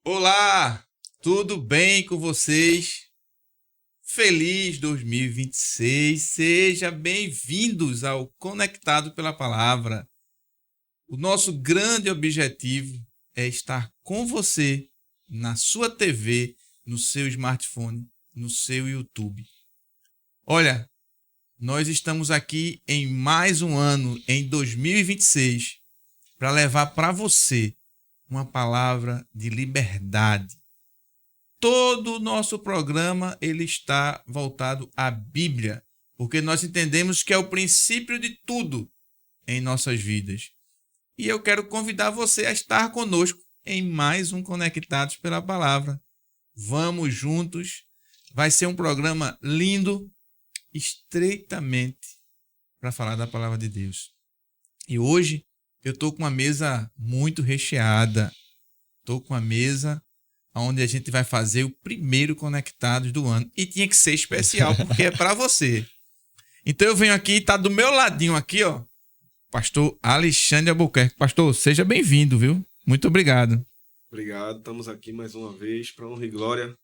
Olá, tudo bem com vocês? Feliz 2026, seja bem-vindos ao Conectado pela Palavra. O nosso grande objetivo é estar com você na sua TV, no seu smartphone, no seu YouTube. Olha, nós estamos aqui em mais um ano, em 2026, para levar para você uma palavra de liberdade. Todo o nosso programa ele está voltado à Bíblia, porque nós entendemos que é o princípio de tudo em nossas vidas. E eu quero convidar você a estar conosco em mais um Conectados pela Palavra. Vamos juntos. Vai ser um programa lindo, estreitamente para falar da Palavra de Deus. E hoje eu estou com uma mesa muito recheada. Estou com uma mesa onde a gente vai fazer o primeiro Conectados do ano. E tinha que ser especial, porque é para você. Então eu venho aqui, está do meu ladinho aqui, ó, pastor Alexandre Albuquerque. Pastor, seja bem-vindo, viu? Muito obrigado. Obrigado, estamos aqui mais uma vez para honra e glória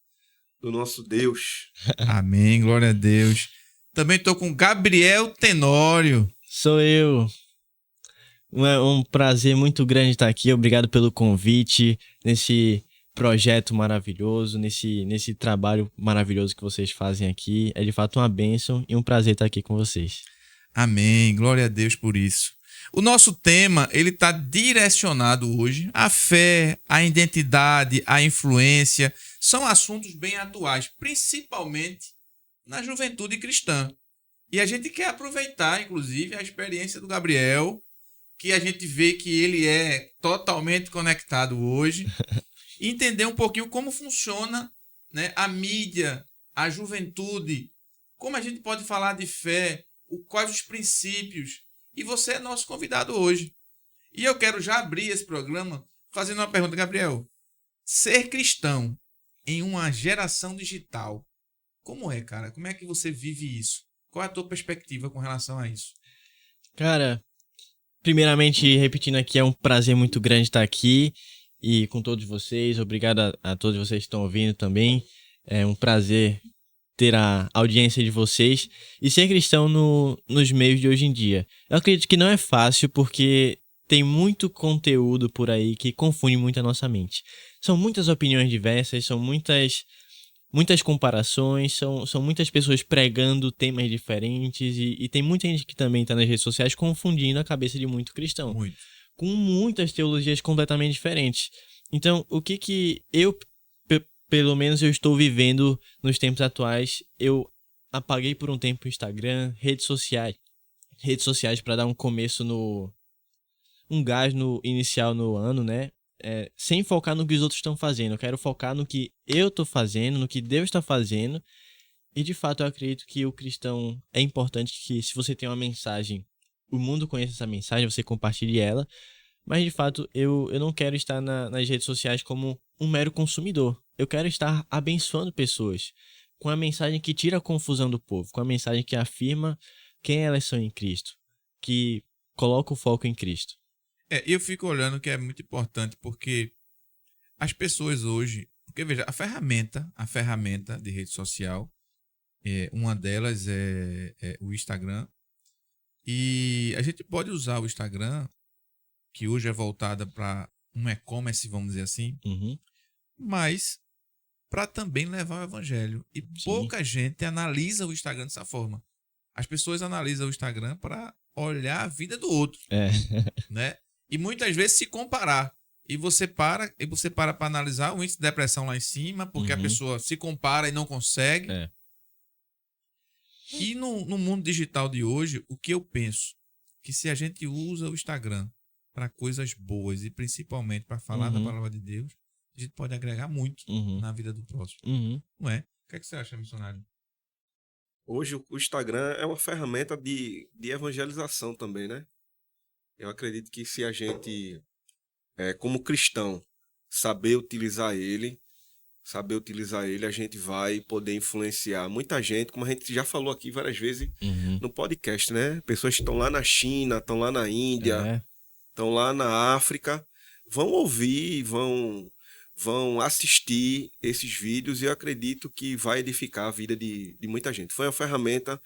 do nosso Deus. Amém, glória a Deus. Também estou com Gabriel Tenório. Sou eu. É um prazer muito grande estar aqui. Obrigado pelo convite nesse projeto maravilhoso, nesse trabalho maravilhoso que vocês fazem aqui. É de fato uma bênção e um prazer estar aqui com vocês. Amém, glória a Deus por isso. O nosso tema, ele está direcionado hoje à fé, à identidade, à influência. São assuntos bem atuais, principalmente na juventude cristã. E a gente quer aproveitar, inclusive, a experiência do Gabriel, que a gente vê que ele é totalmente conectado hoje, e entender um pouquinho como funciona, né, a mídia, a juventude, como a gente pode falar de fé, quais os princípios. E você é nosso convidado hoje. E eu quero já abrir esse programa fazendo uma pergunta, Gabriel. Ser cristão em uma geração digital, como é, cara? Como é que você vive isso? Qual é a tua perspectiva com relação a isso? Cara, primeiramente, repetindo aqui, é um prazer muito grande estar aqui e com todos vocês. Obrigado a todos vocês que estão ouvindo também. É um prazer ter a audiência de vocês e ser cristão nos meios de hoje em dia. Eu acredito que não é fácil porque tem muito conteúdo por aí que confunde muito a nossa mente. São muitas opiniões diversas, são muitas comparações, são muitas pessoas pregando temas diferentes e tem muita gente que também está nas redes sociais confundindo a cabeça de muito cristão. Muito. Com muitas teologias completamente diferentes. Então, o que eu, pelo menos eu estou vivendo nos tempos atuais, eu apaguei por um tempo o Instagram, redes sociais para dar um começo um gás inicial no ano, né? Sem focar no que os outros estão fazendo. Eu quero focar no que eu estou fazendo, no que Deus está fazendo. E de fato eu acredito que o cristão é importante que, se você tem uma mensagem, o mundo conheça essa mensagem, você compartilhe ela. Mas de fato eu não quero estar nas redes sociais como um mero consumidor. Eu quero estar abençoando pessoas com a mensagem que tira a confusão do povo, com a mensagem que afirma quem elas são em Cristo, que coloca o foco em Cristo. Eu fico olhando que é muito importante, porque as pessoas hoje... Porque, veja, a ferramenta de rede social, uma delas é o Instagram. E a gente pode usar o Instagram, que hoje é voltada para um e-commerce, vamos dizer assim, mas para também levar o evangelho. E pouca gente analisa o Instagram dessa forma. As pessoas analisam o Instagram para olhar a vida do outro, né? E muitas vezes se comparar. E você para para analisar o índice de depressão lá em cima, porque a pessoa se compara e não consegue. E no mundo digital de hoje, o que eu penso? Que se a gente usa o Instagram para coisas boas e principalmente para falar da palavra de Deus, a gente pode agregar muito na vida do próximo. Não é? O que você acha, missionário? Hoje o Instagram é uma ferramenta de evangelização também, né? Eu acredito que se a gente, como cristão, saber utilizar ele, a gente vai poder influenciar muita gente, como a gente já falou aqui várias vezes no podcast, né? Pessoas que estão lá na China, estão lá na Índia, estão lá na África, vão ouvir, vão vão assistir esses vídeos e eu acredito que vai edificar a vida de muita gente. Foi uma ferramenta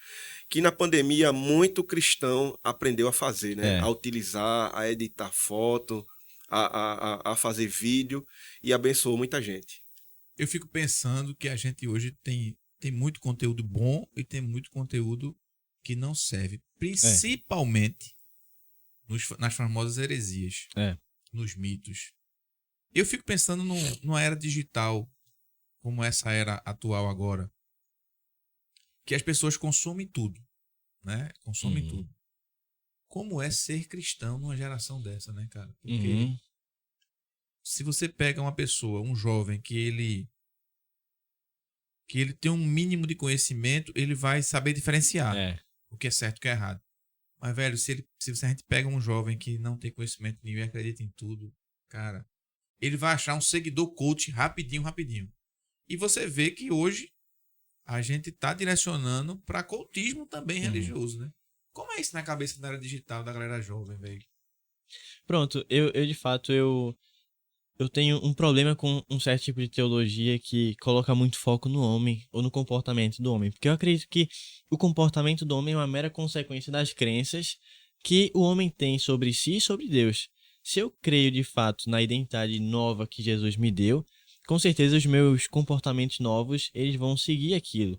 que na pandemia muito cristão aprendeu a fazer, né? A utilizar, a editar foto, a fazer vídeo e abençoou muita gente. Eu fico pensando que a gente hoje tem muito conteúdo bom e tem muito conteúdo que não serve. Principalmente nas famosas heresias, nos mitos. Eu fico pensando numa era digital, como essa era atual agora, que as pessoas consomem tudo, né? Consomem tudo. Como é ser cristão numa geração dessa, né, cara? Porque se você pega uma pessoa, um jovem, que ele tem um mínimo de conhecimento, ele vai saber diferenciar o que é certo e o que é errado. Mas, velho, se a gente pega um jovem que não tem conhecimento nenhum e acredita em tudo, cara, ele vai achar um seguidor coach rapidinho. E você vê que hoje a gente tá direcionando para cultismo também religioso, né? Como é isso na cabeça da era digital, da galera jovem, velho? Pronto, eu de fato, eu tenho um problema com um certo tipo de teologia que coloca muito foco no homem ou no comportamento do homem. Porque eu acredito que o comportamento do homem é uma mera consequência das crenças que o homem tem sobre si e sobre Deus. Se eu creio de fato na identidade nova que Jesus me deu, com certeza os meus comportamentos novos, eles vão seguir aquilo.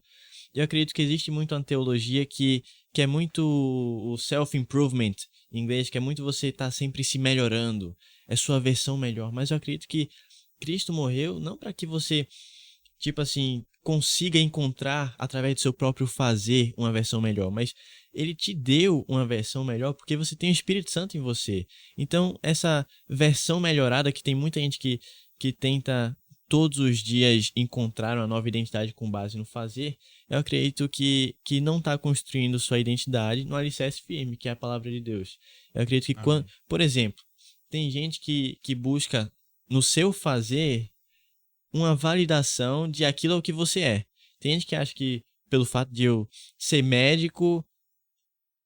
Eu acredito que existe muito uma teologia que é muito o self-improvement, em inglês, que é muito você estar sempre se melhorando, é sua versão melhor. Mas eu acredito que Cristo morreu não para que você, tipo assim, consiga encontrar através do seu próprio fazer uma versão melhor, mas ele te deu uma versão melhor porque você tem o Espírito Santo em você. Então, essa versão melhorada que tem muita gente que tenta todos os dias encontrar uma nova identidade com base no fazer, eu acredito que não está construindo sua identidade no alicerce firme, que é a palavra de Deus. Eu acredito que, por exemplo, tem gente que busca no seu fazer uma validação de aquilo ao que você é. Tem gente que acha que pelo fato de eu ser médico,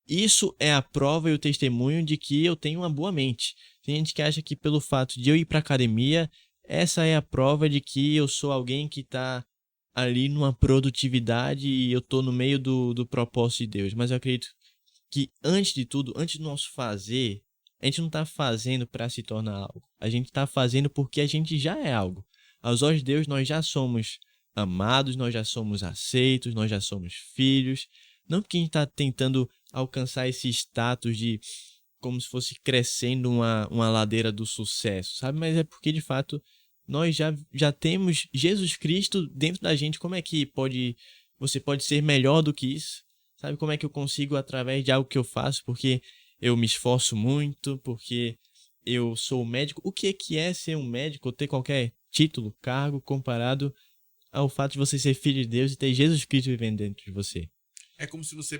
isso é a prova e o testemunho de que eu tenho uma boa mente. Tem gente que acha que pelo fato de eu ir para academia, essa é a prova de que eu sou alguém que está ali numa produtividade e eu estou no meio do propósito de Deus. Mas eu acredito que, antes de tudo, antes do nosso fazer, a gente não está fazendo para se tornar algo. A gente está fazendo porque a gente já é algo. Aos olhos de Deus, nós já somos amados, nós já somos aceitos, nós já somos filhos. Não porque a gente está tentando alcançar esse status de como se fosse crescendo uma ladeira do sucesso, sabe? Mas é porque, de fato, nós já temos Jesus Cristo dentro da gente. Como é que você pode ser melhor do que isso? Sabe como é que eu consigo através de algo que eu faço? Porque eu me esforço muito, porque eu sou médico. O que é ser um médico ou ter qualquer título, cargo, comparado ao fato de você ser filho de Deus e ter Jesus Cristo vivendo dentro de você? É como se você,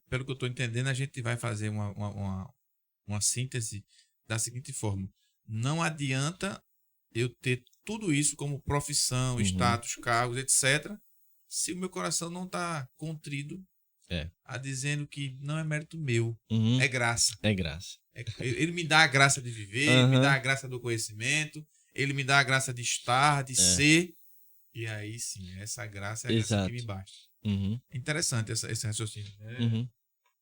pelo que eu estou entendendo, a gente vai fazer uma síntese da seguinte forma: não adianta eu ter tudo isso como profissão, status, cargos, etc., se o meu coração não está contrido a dizendo que não é mérito meu, é graça. É graça. Ele me dá a graça de viver, ele me dá a graça do conhecimento, ele me dá a graça de estar, de ser, e aí sim, essa graça é a graça que me basta. Interessante esse raciocínio.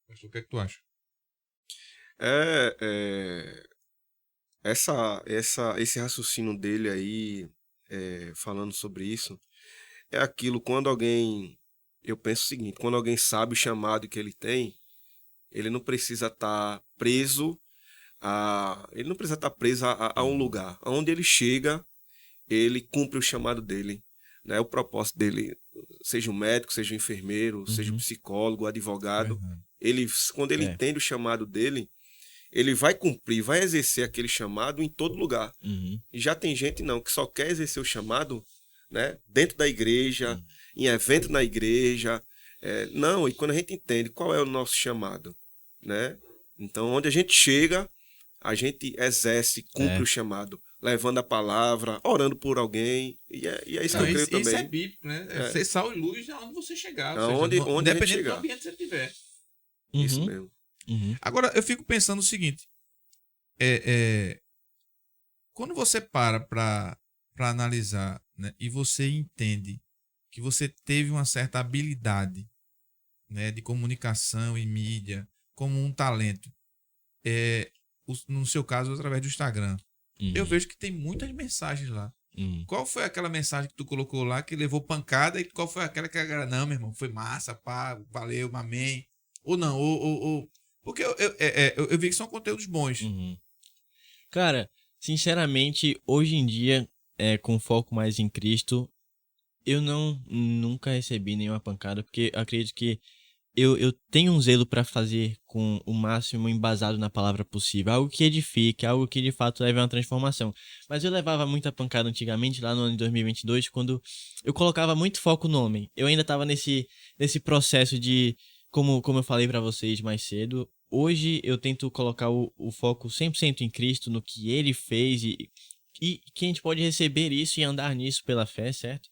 O que é que tu acha? Esse raciocínio dele aí, falando sobre isso, é aquilo, quando alguém, eu penso o seguinte, quando alguém sabe o chamado que ele tem, ele não precisa estar preso a um lugar. Onde ele chega, ele cumpre o chamado dele, né? O propósito dele, seja um médico, seja um enfermeiro, seja um psicólogo, advogado, quando ele entende o chamado dele, ele vai cumprir, vai exercer aquele chamado em todo lugar. E já tem gente que só quer exercer o chamado, né, dentro da igreja, em evento na igreja. Não, e quando a gente entende qual é o nosso chamado, né? Então, onde a gente chega, a gente exerce, cumpre o chamado, levando a palavra, orando por alguém, e é isso que eu creio também. Isso é bíblico, né? Ser sal e luz onde você chegar, onde independente do ambiente que você estiver. Isso mesmo. Agora, eu fico pensando o seguinte, quando você para para analisar, né, e você entende que você teve uma certa habilidade, né, de comunicação e mídia como um talento, no seu caso, através do Instagram, eu vejo que tem muitas mensagens lá. Qual foi aquela mensagem que tu colocou lá que levou pancada e qual foi aquela que a galera, não, meu irmão, foi massa, pá, valeu, amém. Ou não, porque eu vi que são conteúdos bons. Cara, sinceramente, hoje em dia, com foco mais em Cristo, eu nunca recebi nenhuma pancada, porque eu acredito que eu tenho um zelo pra fazer com o máximo embasado na palavra possível. Algo que edifique, algo que de fato leve a uma transformação. Mas eu levava muita pancada antigamente, lá no ano de 2022, quando eu colocava muito foco no homem. Eu ainda tava nesse processo de, como eu falei pra vocês mais cedo, hoje eu tento colocar o foco 100% em Cristo, no que Ele fez e que a gente pode receber isso e andar nisso pela fé, certo?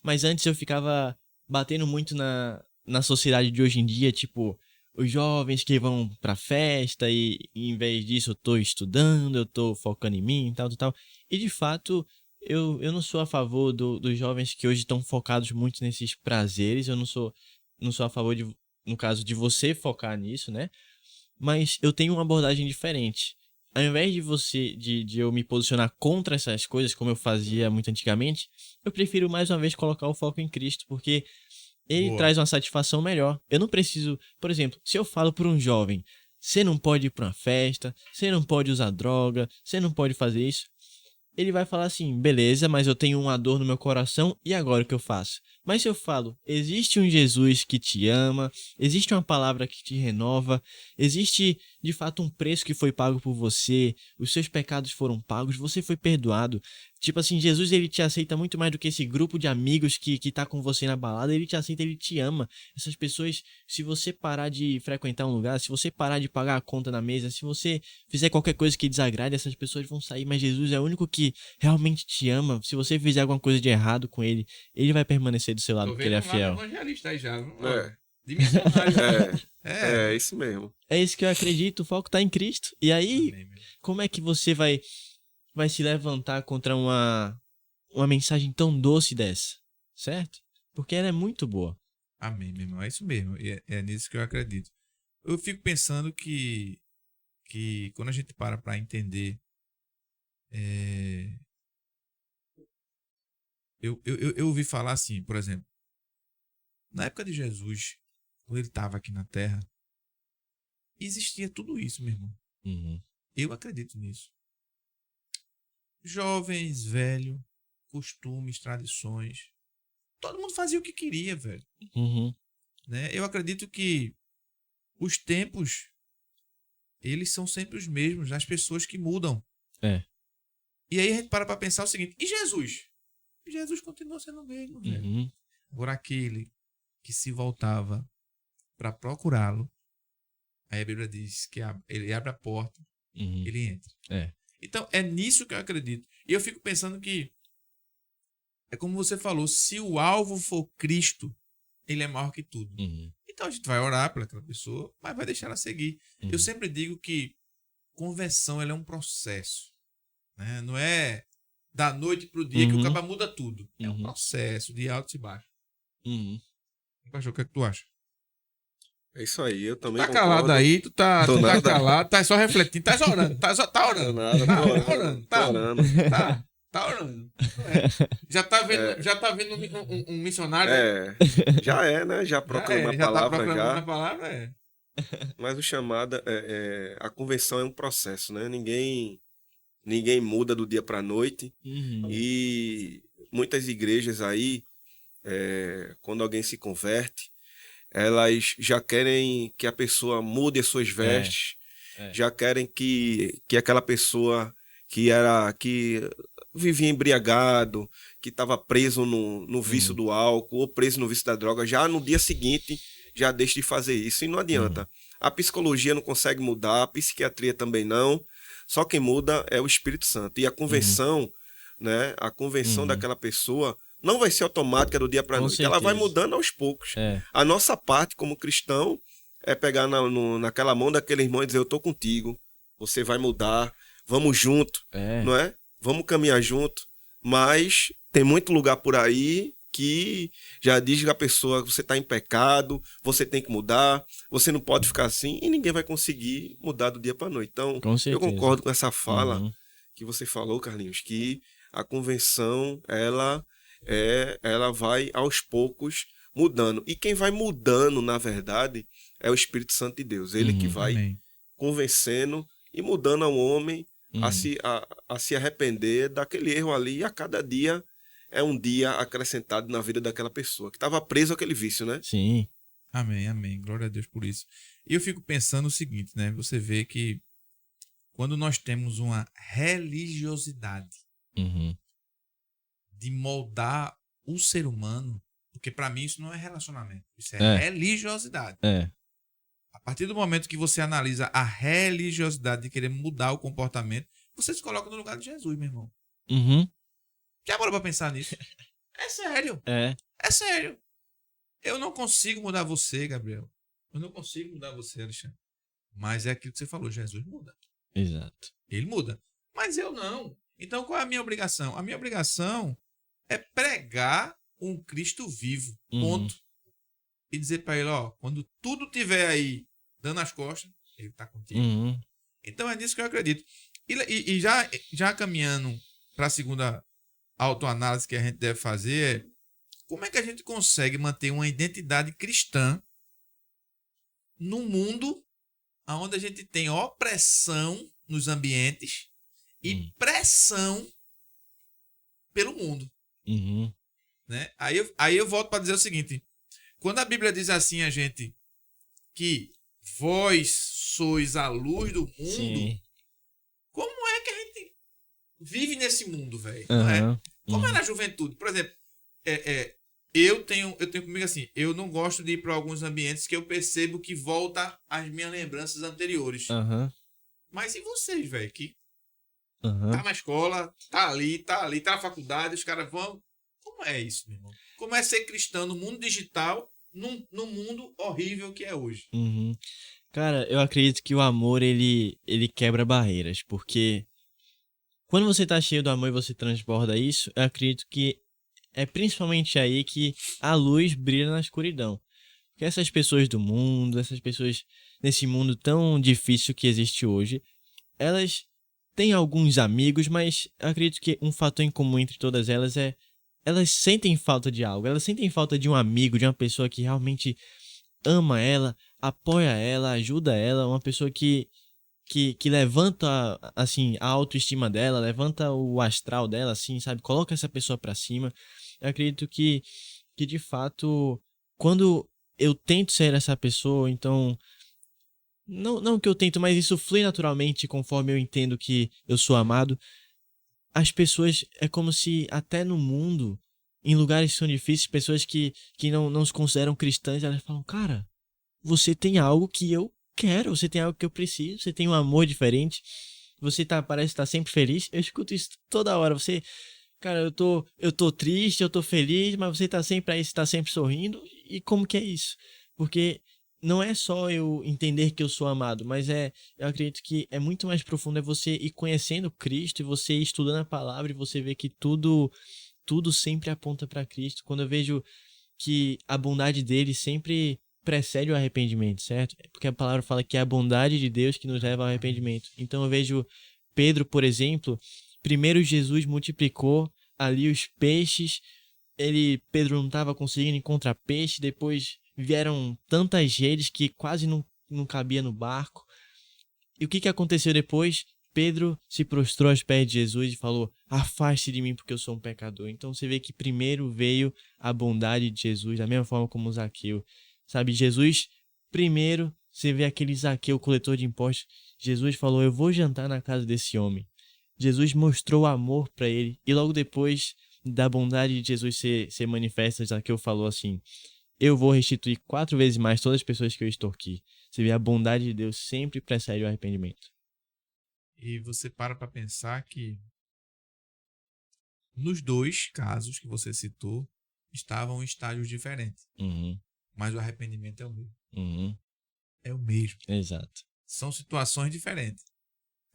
Mas antes eu ficava batendo muito na sociedade de hoje em dia, tipo, os jovens que vão pra festa e em vez disso eu tô estudando, eu tô focando em mim, tal. E de fato, eu não sou a favor dos jovens que hoje estão focados muito nesses prazeres, eu não sou a favor de, no caso, de você focar nisso, né? Mas eu tenho uma abordagem diferente. Ao invés de eu me posicionar contra essas coisas, como eu fazia muito antigamente, eu prefiro mais uma vez colocar o foco em Cristo, porque Ele Boa. traz uma satisfação melhor. Eu não preciso, por exemplo, se eu falo para um jovem, você não pode ir para uma festa, você não pode usar droga, você não pode fazer isso, ele vai falar assim, beleza, mas eu tenho uma dor no meu coração, e agora o que eu faço? Mas se eu falo, existe um Jesus que te ama, existe uma palavra que te renova, existe de fato um preço que foi pago por você, os seus pecados foram pagos, você foi perdoado. Tipo assim, Jesus, ele te aceita muito mais do que esse grupo de amigos que tá com você na balada, ele te aceita, ele te ama. Essas pessoas, se você parar de frequentar um lugar, se você parar de pagar a conta na mesa, se você fizer qualquer coisa que desagrade, essas pessoas vão sair, mas Jesus é o único que realmente te ama. Se você fizer alguma coisa de errado com ele, ele vai permanecer do seu lado, porque ele é fiel. Evangelista aí já. É. De missionário. É isso mesmo. É isso que eu acredito, o foco tá em Cristo. E aí, Amém, meu. como é que você vai se levantar contra uma mensagem tão doce dessa? Certo? Porque ela é muito boa. Amém, meu irmão. É isso mesmo. E é nisso que eu acredito. Eu fico pensando que quando a gente para entender, eu ouvi falar assim, por exemplo, na época de Jesus, quando ele estava aqui na Terra, existia tudo isso, meu irmão. Eu acredito nisso. Jovens, velho, costumes, tradições. Todo mundo fazia o que queria, velho. Né? Eu acredito que os tempos, eles são sempre os mesmos, as pessoas que mudam. E aí a gente para pensar o seguinte, e Jesus? Jesus continua sendo o mesmo, velho. Agora aquele que se voltava para procurá-lo, aí a Bíblia diz que ele abre a porta, ele entra. Então é nisso que eu acredito. E eu fico pensando que é como você falou, se o alvo for Cristo, ele é maior que tudo. Então a gente vai orar para aquela pessoa, mas vai deixar ela seguir. Eu sempre digo que conversão ela é um processo, né? Não é da noite pro dia que o cara muda tudo. É um processo de altos e baixos. Pastor, o que é que tu acha? É isso aí, eu também Tá concordo. calado aí, tu tá nada. calado, tá só refletindo, tá orando, tá orando. Nada, Tá tô orando, tá orando. Tá orando. Já tá vendo um missionário? Já é, né? Já proclama a já tá palavra proclamando já. a palavra, Mas o chamado, a conversão é um processo, né? Ninguém muda do dia para a noite. E muitas igrejas aí, quando alguém se converte, elas já querem que a pessoa mude as suas vestes, já querem que aquela pessoa que vivia embriagado, que estava preso no vício do álcool ou preso no vício da droga, já no dia seguinte já deixa de fazer isso. E não adianta. A psicologia não consegue mudar, a psiquiatria também não. Só quem muda é o Espírito Santo. E a convenção, né? A convenção daquela pessoa não vai ser automática do dia para a noite. certeza. Ela vai mudando aos poucos. A nossa parte como cristão é pegar naquela mão daquele irmão e dizer, eu estou contigo, você vai mudar, vamos junto, não é? Vamos caminhar junto. Mas tem muito lugar por aí que já diz que a pessoa, você está em pecado, você tem que mudar, você não pode ficar assim, e ninguém vai conseguir mudar do dia para a noite. Então, Com eu certeza. concordo com essa fala Uhum. que você falou, Carlinhos, que a convenção, ela vai aos poucos mudando. E quem vai mudando, na verdade, é o Espírito Santo de Deus. Ele que Uhum. vai Amém. convencendo e mudando ao homem a Uhum. se arrepender daquele erro ali. E a cada dia é um dia acrescentado na vida daquela pessoa que estava preso àquele vício, né? Sim. Amém, amém. Glória a Deus por isso. E eu fico pensando o seguinte, né? Você vê que quando nós temos uma religiosidade Uhum. de moldar o ser humano, porque para mim isso não é relacionamento, isso é É. religiosidade. É. A partir do momento que você analisa a religiosidade de querer mudar o comportamento, você se coloca no lugar de Jesus, meu irmão. Uhum. Já parou pra pensar nisso? É sério, É. é sério. Eu não consigo mudar você, Gabriel. Eu não consigo mudar você, Alexandre. Mas é aquilo que você falou, Jesus muda. Exato. Ele muda. Mas eu não. Então qual é a minha obrigação? A minha obrigação é pregar um Cristo vivo. Uhum. Ponto. E dizer pra ele, ó, quando tudo tiver aí dando as costas, ele tá contigo. Uhum. Então é nisso que eu acredito. E já caminhando para a segunda autoanálise que a gente deve fazer é como é que a gente consegue manter uma identidade cristã num mundo onde a gente tem opressão nos ambientes e pressão pelo mundo, Uhum. né? Aí eu volto para dizer o seguinte, quando a Bíblia diz assim a gente que vós sois a luz do mundo, Sim. como é que a gente vive nesse mundo, velho? Não é? Aham. Como é na juventude? Por exemplo, eu tenho comigo assim, eu não gosto de ir para alguns ambientes que eu percebo que volta às minhas lembranças anteriores. Aham. Mas e vocês, velho, que Aham. tá na escola, tá na faculdade, os caras vão... Como é isso, meu irmão? Como é ser cristão no mundo digital, num mundo horrível que é hoje? Uhum. Cara, eu acredito que o amor, ele quebra barreiras, porque quando você tá cheio do amor e você transborda isso, eu acredito que é principalmente aí que a luz brilha na escuridão. Porque essas pessoas do mundo, essas pessoas nesse mundo tão difícil que existe hoje, elas têm alguns amigos, mas eu acredito que um fator em comum entre todas elas é elas sentem falta de algo, elas sentem falta de um amigo, de uma pessoa que realmente ama ela, apoia ela, ajuda ela, uma pessoa que levanta, assim, a autoestima dela, levanta o astral dela, assim, sabe? Coloca essa pessoa pra cima. Eu acredito que de fato, quando eu tento ser essa pessoa, então... Não que eu tento, mas isso flui naturalmente conforme eu entendo que eu sou amado. As pessoas, é como se até no mundo, em lugares que são difíceis, pessoas que não se consideram cristãs, elas falam, cara, você tem algo que eu quero, você tem algo que eu preciso, você tem um amor diferente, você parece estar sempre feliz. Eu escuto isso toda hora. Você, cara, eu tô triste, eu tô feliz, mas você tá sempre aí, você tá sempre sorrindo. E como que é isso? Porque não é só eu entender que eu sou amado, mas eu acredito que é muito mais profundo, é você ir conhecendo Cristo e você ir estudando a palavra e você ver que tudo sempre aponta para Cristo. Quando eu vejo que a bondade dele sempre precede o arrependimento, certo? Porque a palavra fala que é a bondade de Deus que nos leva ao arrependimento. Então eu vejo Pedro, por exemplo, primeiro Jesus multiplicou ali os peixes, Pedro não estava conseguindo encontrar peixe, depois vieram tantas redes que quase não cabia no barco. E o que aconteceu depois? Pedro se prostrou aos pés de Jesus e falou, afaste de mim porque eu sou um pecador. Então você vê que primeiro veio a bondade de Jesus, da mesma forma como Zaqueu. Sabe, Jesus, primeiro, você vê aquele Zaqueu, coletor de impostos. Jesus falou, eu vou jantar na casa desse homem. Jesus mostrou amor para ele. E logo depois da bondade de Jesus ser manifesta, Zaqueu falou assim, eu vou restituir 4 vezes mais todas as pessoas que eu extorqui. Você vê, a bondade de Deus sempre precede o arrependimento. E você para pensar que nos dois casos que você citou, estavam em estágios diferentes. Uhum, Mas o arrependimento é o mesmo. uhum, É o mesmo. exato. São situações diferentes.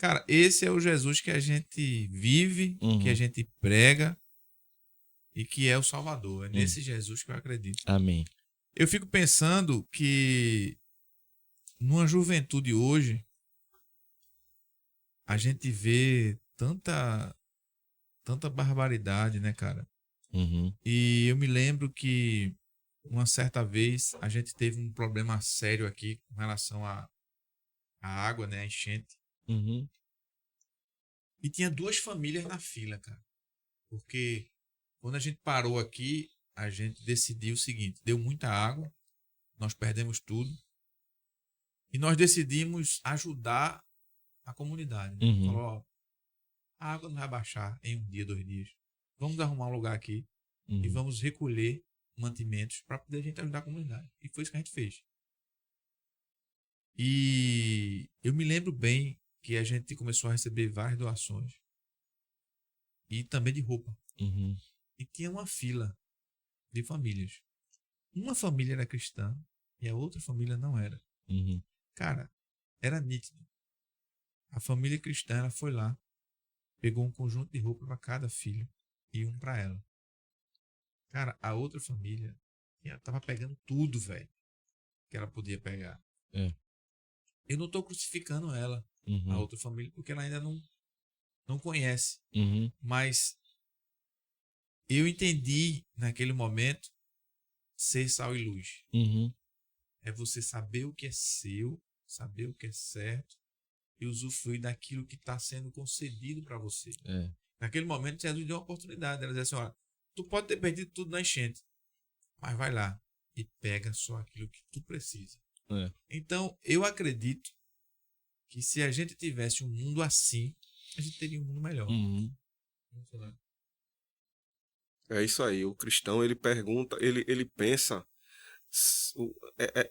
Cara, esse é o Jesus que a gente vive, Uhum. que a gente prega e que é o Salvador. É nesse Jesus que eu acredito. Amém. Eu fico pensando que numa juventude hoje, a gente vê tanta barbaridade, né, cara? Uhum. E eu me lembro que uma certa vez a gente teve um problema sério aqui com relação à água, né, a enchente. Uhum. E tinha 2 famílias na fila, cara. Porque quando a gente parou aqui, a gente decidiu o seguinte: deu muita água, nós perdemos tudo. E nós decidimos ajudar a comunidade. Né? Uhum. Falou: ó, a água não vai baixar em 1 dia, 2 dias. Vamos arrumar um lugar aqui e Uhum. vamos recolher mantimentos para poder a gente ajudar a comunidade. E foi isso que a gente fez. E eu me lembro bem que a gente começou a receber várias doações. E também de roupa. Uhum. E tinha uma fila de famílias. Uma família era cristã e a outra família não era. Uhum. Cara, era nítido. A família cristã, ela foi lá, pegou um conjunto de roupa para cada filho e um para ela. Cara, a outra família tava pegando tudo, velho, que ela podia pegar. É. Eu não tô crucificando ela, a Uhum. outra família, porque ela ainda não conhece. Uhum. Mas eu entendi naquele momento ser sal e luz. Uhum. É você saber o que é seu, saber o que é certo e usufruir daquilo que está sendo concedido para você. É. Naquele momento, Jesus deu uma oportunidade. Ela disse assim: olha, tu pode ter perdido tudo na enchente, mas vai lá e pega só aquilo que tu precisa. É. Então, eu acredito que se a gente tivesse um mundo assim, a gente teria um mundo melhor. Uhum. É isso aí. O cristão, ele pergunta, ele pensa.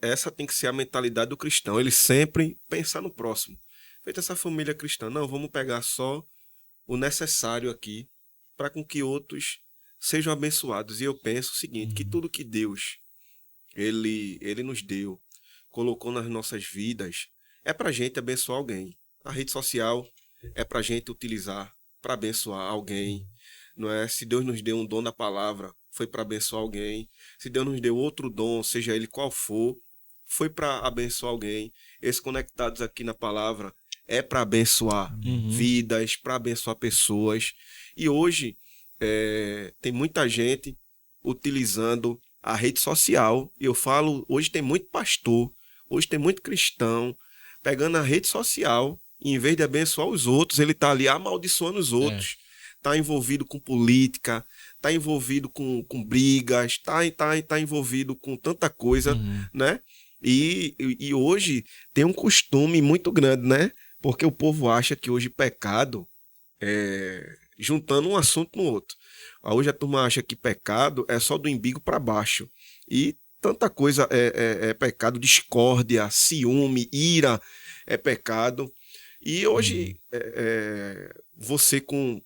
Essa tem que ser a mentalidade do cristão. Ele sempre pensar no próximo. Feita essa família cristã. Não, vamos pegar só o necessário aqui para com que outros sejam abençoados. E eu penso o seguinte, que tudo que Deus ele nos deu, colocou nas nossas vidas, é para a gente abençoar alguém. A rede social é para a gente utilizar para abençoar alguém. Não é? Se Deus nos deu um dom da palavra, foi para abençoar alguém. Se Deus nos deu outro dom, seja ele qual for, foi para abençoar alguém. Esses conectados aqui na palavra é para abençoar vidas, para abençoar pessoas. E hoje tem muita gente utilizando a rede social. E eu falo, hoje tem muito pastor, hoje tem muito cristão pegando a rede social e, em vez de abençoar os outros, ele está ali amaldiçoando os outros. Está envolvido com política, está envolvido com brigas, está envolvido com tanta coisa, né? E hoje tem um costume muito grande, né? Porque o povo acha que hoje pecado é juntando um assunto no outro. Hoje a turma acha que pecado é só do umbigo para baixo. E tanta coisa é pecado, discórdia, ciúme, ira é pecado. E hoje você com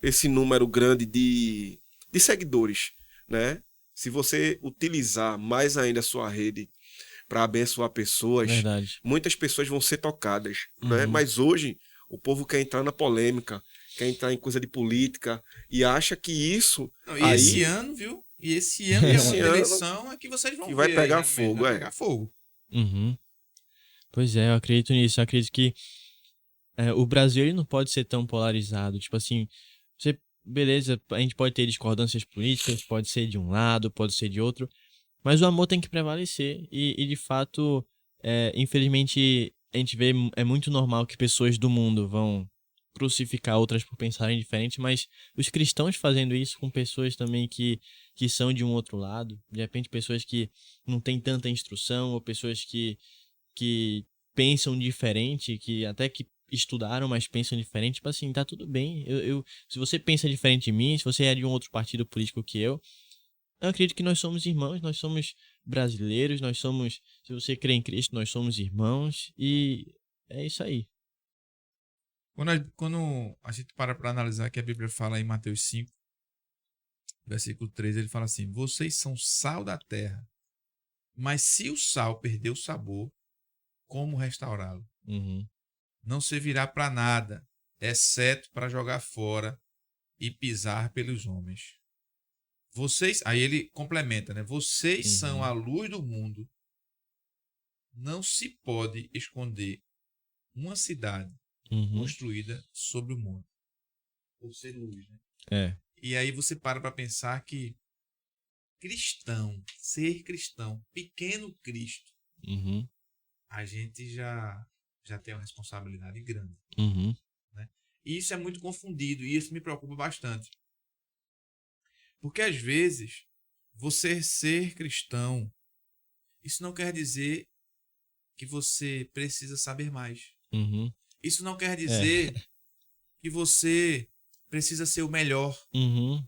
esse número grande de seguidores, né? Se você utilizar mais ainda a sua rede para abençoar pessoas, Verdade. muitas pessoas vão ser tocadas, né? Mas hoje o povo quer entrar na polêmica, quer entrar em coisa de política e acha que isso Não, e aí esse ano, viu? E esse ano, Esse de ano eleição, é que vocês vão que vai ver pegar aí, realmente, fogo, vai pegar fogo. Uhum. Pois é, eu acredito nisso. Eu acredito que o Brasil ele não pode ser tão polarizado. Tipo assim, beleza, a gente pode ter discordâncias políticas, pode ser de um lado, pode ser de outro, mas o amor tem que prevalecer. E de fato, infelizmente, a gente vê, é muito normal que pessoas do mundo vão crucificar outras por pensarem diferente, mas os cristãos fazendo isso com pessoas também que são de um outro lado, de repente pessoas que não têm tanta instrução, ou pessoas que pensam diferente, que até que estudaram, mas pensam diferente, tipo assim, tá tudo bem. Se você pensa diferente de mim, se você é de um outro partido político que eu acredito que nós somos irmãos, nós somos brasileiros, nós somos, se você crê em Cristo, nós somos irmãos, e é isso aí. Quando a gente para analisar que a Bíblia fala em Mateus 5, versículo 3, ele fala assim: vocês são sal da terra, mas se o sal perder o sabor, como restaurá-lo? Uhum. Não servirá para nada, exceto para jogar fora e pisar pelos homens. Vocês, aí ele complementa, né? Vocês são a luz do mundo. Não se pode esconder uma cidade Uhum. construída sobre o monte. Por ser luz, né? É. E aí você para pensar que cristão, ser cristão, pequeno Cristo, Uhum. a gente já tem uma responsabilidade grande. Uhum. E isso é muito confundido e isso me preocupa bastante. Porque às vezes, você ser cristão, isso não quer dizer que você precisa saber mais. Uhum. Isso não quer dizer que você precisa ser o melhor. Uhum.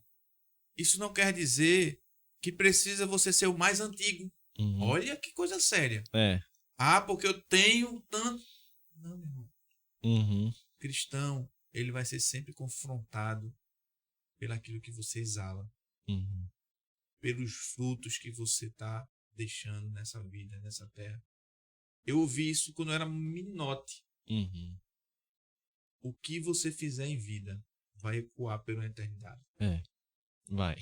Isso não quer dizer que precisa você ser o mais antigo. Uhum. Olha que coisa séria. É. Ah, porque eu tenho tanto... Não, meu irmão. Uhum. Cristão, ele vai ser sempre confrontado pelaquilo que você exala. Uhum. Pelos frutos que você está deixando nessa vida, nessa terra. Eu ouvi isso quando eu era minote. Uhum. O que você fizer em vida vai ecoar pela eternidade. É. Vai.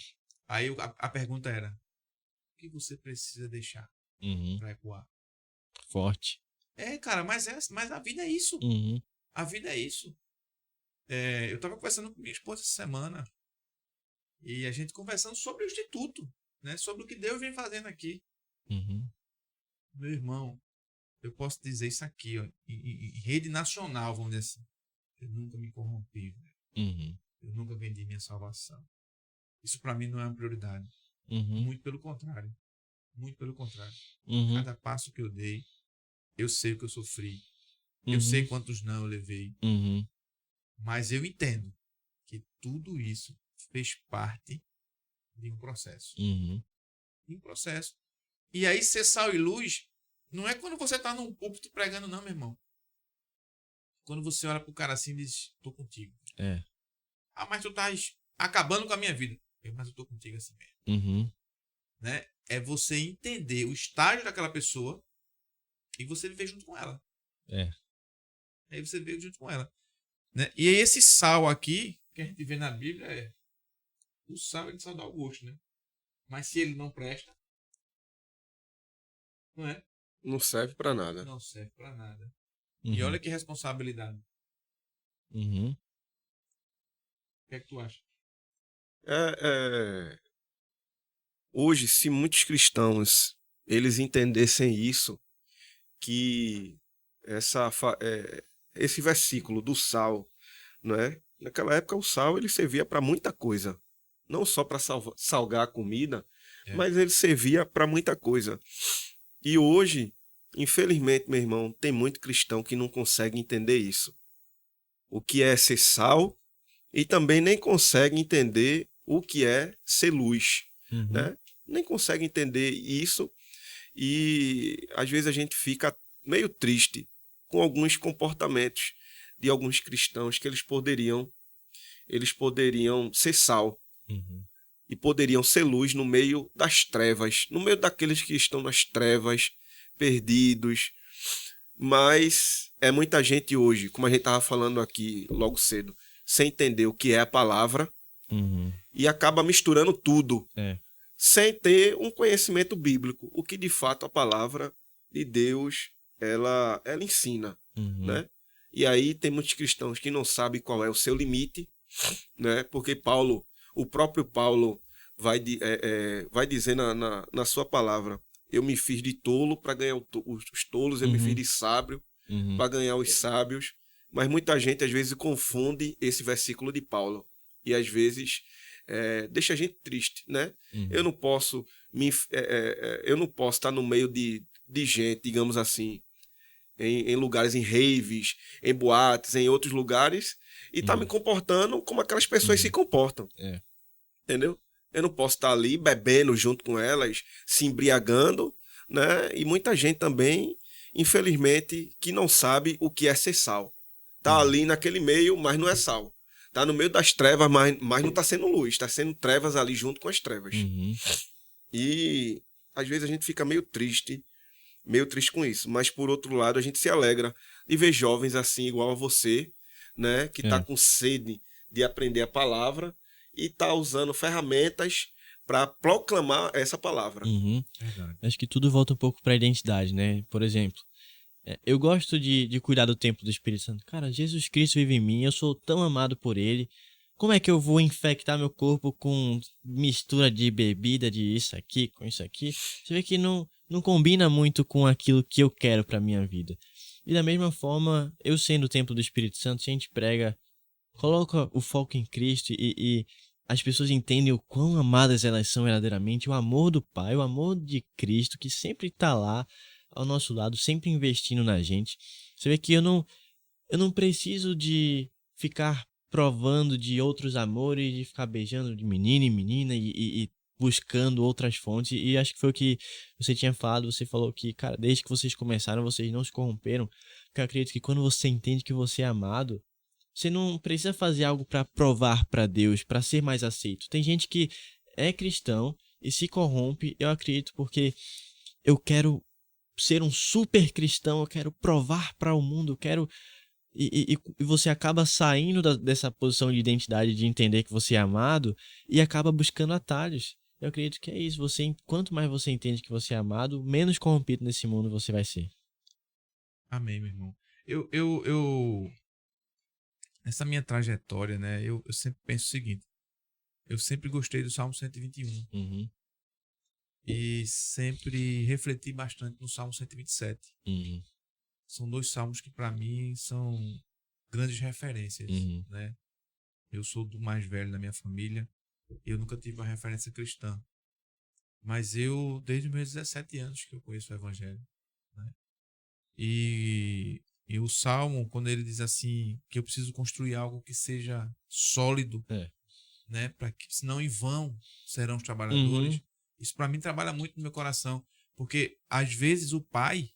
Aí a pergunta era: o que você precisa deixar Uhum. para ecoar? Forte. Cara, mas a vida é isso. Uhum. A vida é isso. Eu estava conversando com minha esposa essa semana e a gente conversando sobre o Instituto, né? Sobre o que Deus vem fazendo aqui. Uhum. Meu irmão, eu posso dizer isso aqui, ó, em rede nacional, vamos dizer assim. Eu nunca me corrompi, velho. Uhum. Eu nunca vendi minha salvação. Isso para mim não é uma prioridade. Uhum. Muito pelo contrário. Muito pelo contrário. Uhum. Cada passo que eu dei, eu sei o que eu sofri. Eu Uhum. sei quantos não eu levei. Uhum. Mas eu entendo que tudo isso fez parte de um processo. Uhum. De um processo. E aí ser sal e luz não é quando você tá num púlpito pregando, não, meu irmão. Quando você olha pro cara assim e diz: tô contigo. É. Ah, mas tu estás acabando com a minha vida. Mas eu tô contigo assim mesmo. Uhum. Né? É você entender o estágio daquela pessoa e você viver junto com ela. É. Aí você vive junto com ela. Né? E aí esse sal aqui, que a gente vê na Bíblia, o sal ele só dá o gosto, né? Mas se ele não presta, não é? Não serve para nada. Não serve pra nada. Uhum. E olha que responsabilidade. Uhum. O que é que tu acha? Hoje, se muitos cristãos eles entendessem isso, que esse versículo do sal, não é? Naquela época o sal ele servia para muita coisa, não só para salgar a comida, mas ele servia para muita coisa. E hoje, infelizmente, meu irmão, tem muito cristão que não consegue entender isso. O que é ser sal e também nem consegue entender o que é ser luz, Uhum. né? Nem consegue entender isso e às vezes a gente fica meio triste com alguns comportamentos de alguns cristãos que eles poderiam ser sal Uhum. e poderiam ser luz no meio das trevas, no meio daqueles que estão nas trevas, perdidos. Mas é muita gente hoje, como a gente estava falando aqui logo cedo, sem entender o que é a palavra Uhum. e acaba misturando tudo, É. sem ter um conhecimento bíblico, o que de fato a palavra de Deus ela ensina, Uhum. né? E aí tem muitos cristãos que não sabem qual é o seu limite, né? Porque o próprio Paulo vai dizer na sua palavra: eu me fiz de tolo para ganhar os tolos, eu me fiz de sábio Uhum. para ganhar os sábios. Mas muita gente às vezes confunde esse versículo de Paulo e às vezes deixa a gente triste, né? Uhum. Eu não posso estar no meio de gente, digamos assim, em lugares, em raves, em boates, em outros lugares, e tá me comportando como aquelas pessoas se comportam. É. Entendeu? Eu não posso estar ali bebendo junto com elas, se embriagando, né? E muita gente também, infelizmente, que não sabe o que é ser sal. Tá ali naquele meio, mas não é sal. Tá no meio das trevas, mas não tá sendo luz, tá sendo trevas ali junto com as trevas. Uhum. E às vezes a gente fica meio triste meio triste com isso. Mas, por outro lado, a gente se alegra de ver jovens assim, igual a você, né? Que tá com sede de aprender a palavra e tá usando ferramentas para proclamar essa palavra. Uhum. Verdade. Acho que tudo volta um pouco pra identidade, né? Por exemplo, eu gosto de cuidar do templo do Espírito Santo. Cara, Jesus Cristo vive em mim, eu sou tão amado por ele. Como é que eu vou infectar meu corpo com mistura de bebida, de isso aqui, com isso aqui? Você vê que não combina muito com aquilo que eu quero pra minha vida. E da mesma forma, eu sendo o templo do Espírito Santo, se a gente prega, coloca o foco em Cristo e as pessoas entendem o quão amadas elas são verdadeiramente, o amor do Pai, o amor de Cristo, que sempre tá lá ao nosso lado, sempre investindo na gente. Você vê que eu não preciso de ficar provando de outros amores, de ficar beijando de menino em menina e buscando outras fontes. E acho que foi o que você tinha falado. Você falou que, cara, desde que vocês começaram, vocês não se corromperam. Porque eu acredito que quando você entende que você é amado, você não precisa fazer algo para provar para Deus, para ser mais aceito. Tem gente que é cristão e se corrompe, eu acredito, porque eu quero ser um super cristão, eu quero provar para o mundo, eu quero. E você acaba saindo dessa posição de identidade, de entender que você é amado, e acaba buscando atalhos. Eu acredito que é isso. Quanto mais você entende que você é amado, menos corrompido nesse mundo você vai ser. Amém, meu irmão. Nessa minha trajetória, né, eu sempre penso o seguinte. Eu sempre gostei do Salmo 121. Uhum, E sempre refleti bastante no Salmo 127. uhum, São dois salmos que, para mim, são grandes referências, uhum, né? Eu sou do mais velho da minha família. Eu nunca tive uma referência cristã. Mas desde os meus 17 anos que eu conheço o Evangelho, né? E o Salmo, quando ele diz assim, que eu preciso construir algo que seja sólido, É. né? Para que, senão em vão serão os trabalhadores. Uhum. Isso para mim trabalha muito no meu coração. Porque, às vezes, o pai,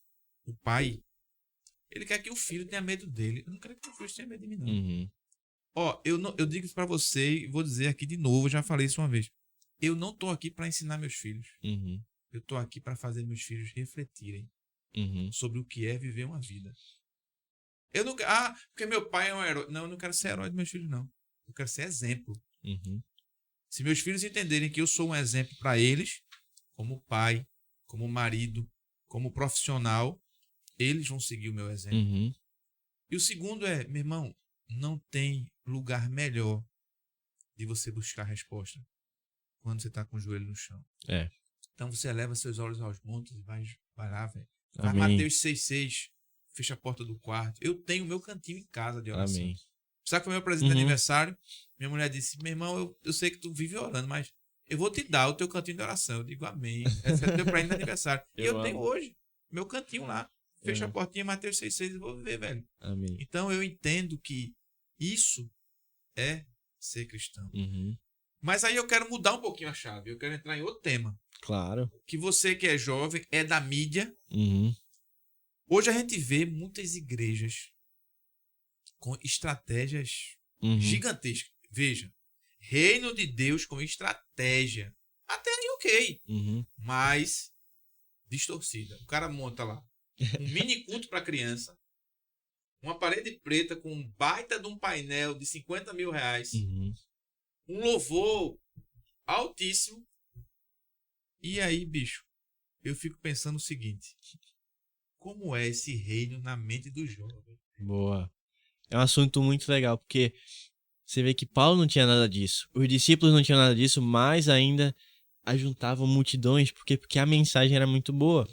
ele quer que o filho tenha medo dele. Eu não quero que o filho tenha medo de mim, não. Uhum. Ó, eu digo isso pra você e vou dizer aqui de novo, eu já falei isso uma vez. Eu não tô aqui pra ensinar meus filhos. Uhum. Eu tô aqui pra fazer meus filhos refletirem Uhum. sobre o que é viver uma vida. Eu não, porque meu pai é um herói. Não, eu não quero ser herói dos meus filhos, não. Eu quero ser exemplo. Uhum. Se meus filhos entenderem que eu sou um exemplo pra eles, como pai, como marido, como profissional, eles vão seguir o meu exemplo. Uhum. E o segundo é, meu irmão, não tem lugar melhor de você buscar a resposta quando você está com o joelho no chão. É. Então você eleva seus olhos aos montes e vai lá, velho. Vai Amém. Mateus 6,6, fecha a porta do quarto. Eu tenho meu cantinho em casa de oração. Amém. Sabe que foi meu presente de Uhum. aniversário? Minha mulher disse, meu irmão, eu sei que tu vive orando, mas eu vou te dar o teu cantinho de oração. Eu digo, amém. Esse é teu presente de aniversário. E eu tenho hoje meu cantinho lá. Fecha a portinha, Mateus 6,6 e vou viver, velho. Amém. Então eu entendo que isso é ser cristão. Uhum. Mas aí eu quero mudar um pouquinho a chave. Eu quero entrar em outro tema. Claro. Que você que é jovem, é da mídia. Uhum. Hoje a gente vê muitas igrejas com estratégias Uhum. gigantescas. Veja, reino de Deus com estratégia. Até aí ok. Uhum. Mas distorcida. O cara monta lá um mini culto para criança. Uma parede preta com um baita de um painel de 50 mil reais. Uhum. Um louvor altíssimo. E aí, bicho, eu fico pensando o seguinte. Como é esse reino na mente do jovem? Boa. É um assunto muito legal, porque você vê que Paulo não tinha nada disso. Os discípulos não tinham nada disso, mas ainda ajuntavam multidões, porque a mensagem era muito boa.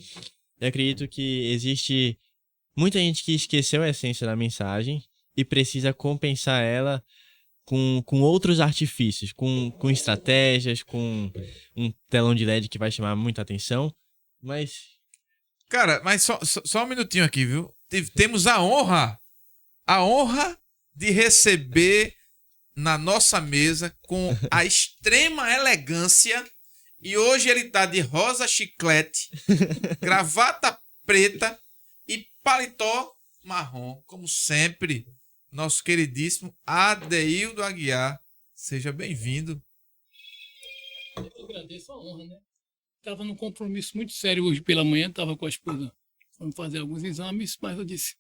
Eu acredito que existe muita gente que esqueceu a essência da mensagem e precisa compensar ela com outros artifícios, com estratégias, com um telão de LED que vai chamar muita atenção, mas... Cara, mas só um minutinho aqui, viu? Temos a honra de receber na nossa mesa com a extrema elegância, e hoje ele tá de rosa chiclete, gravata preta e paletó marrom, como sempre, nosso queridíssimo Adeildo Aguiar. Seja bem-vindo. Eu agradeço a honra, né? Tava num compromisso muito sério hoje pela manhã, tava com a esposa Fomos fazer alguns exames, mas eu disse,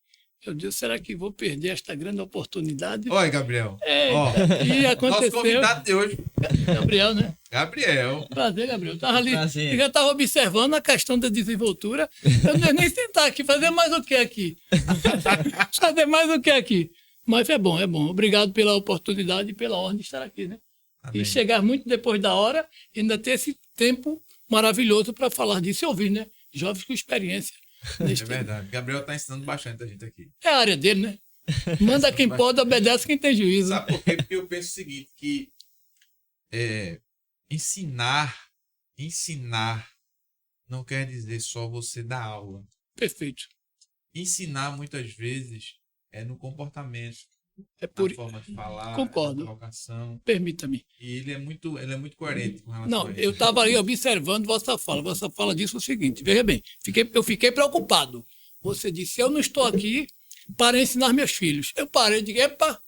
meu Deus, será que vou perder esta grande oportunidade? Oi, Gabriel. Ó, e Nosso aconteceu... convidado de hoje, Gabriel, né? Gabriel. Prazer, Gabriel. Tava ali, Prazer. eu já estava observando a questão da desenvoltura. Eu não ia nem sentar aqui, fazer mais o que aqui? Fazer mais o que aqui? Mas é bom, é bom. Obrigado pela oportunidade e pela honra de estar aqui, né? Amém. E chegar muito depois da hora e ainda ter esse tempo maravilhoso para falar disso e ouvir, né? Jovens com experiência. É verdade. Gabriel tá ensinando bastante a gente aqui. É a área dele, né? Manda quem pode, obedece quem tem juízo. Sabe por quê? Porque eu penso o seguinte, que ensinar não quer dizer só você dar aula. Perfeito. Ensinar, muitas vezes, é no comportamento, É por... na forma de falar, Concordo. na vocação. Permita-me. E ele é muito coerente com relação Não, a isso. eu estava ali observando vossa fala. Vossa fala disse o seguinte, veja bem, eu fiquei preocupado. Você disse, eu não estou aqui para ensinar meus filhos. Eu parei e digo, epa,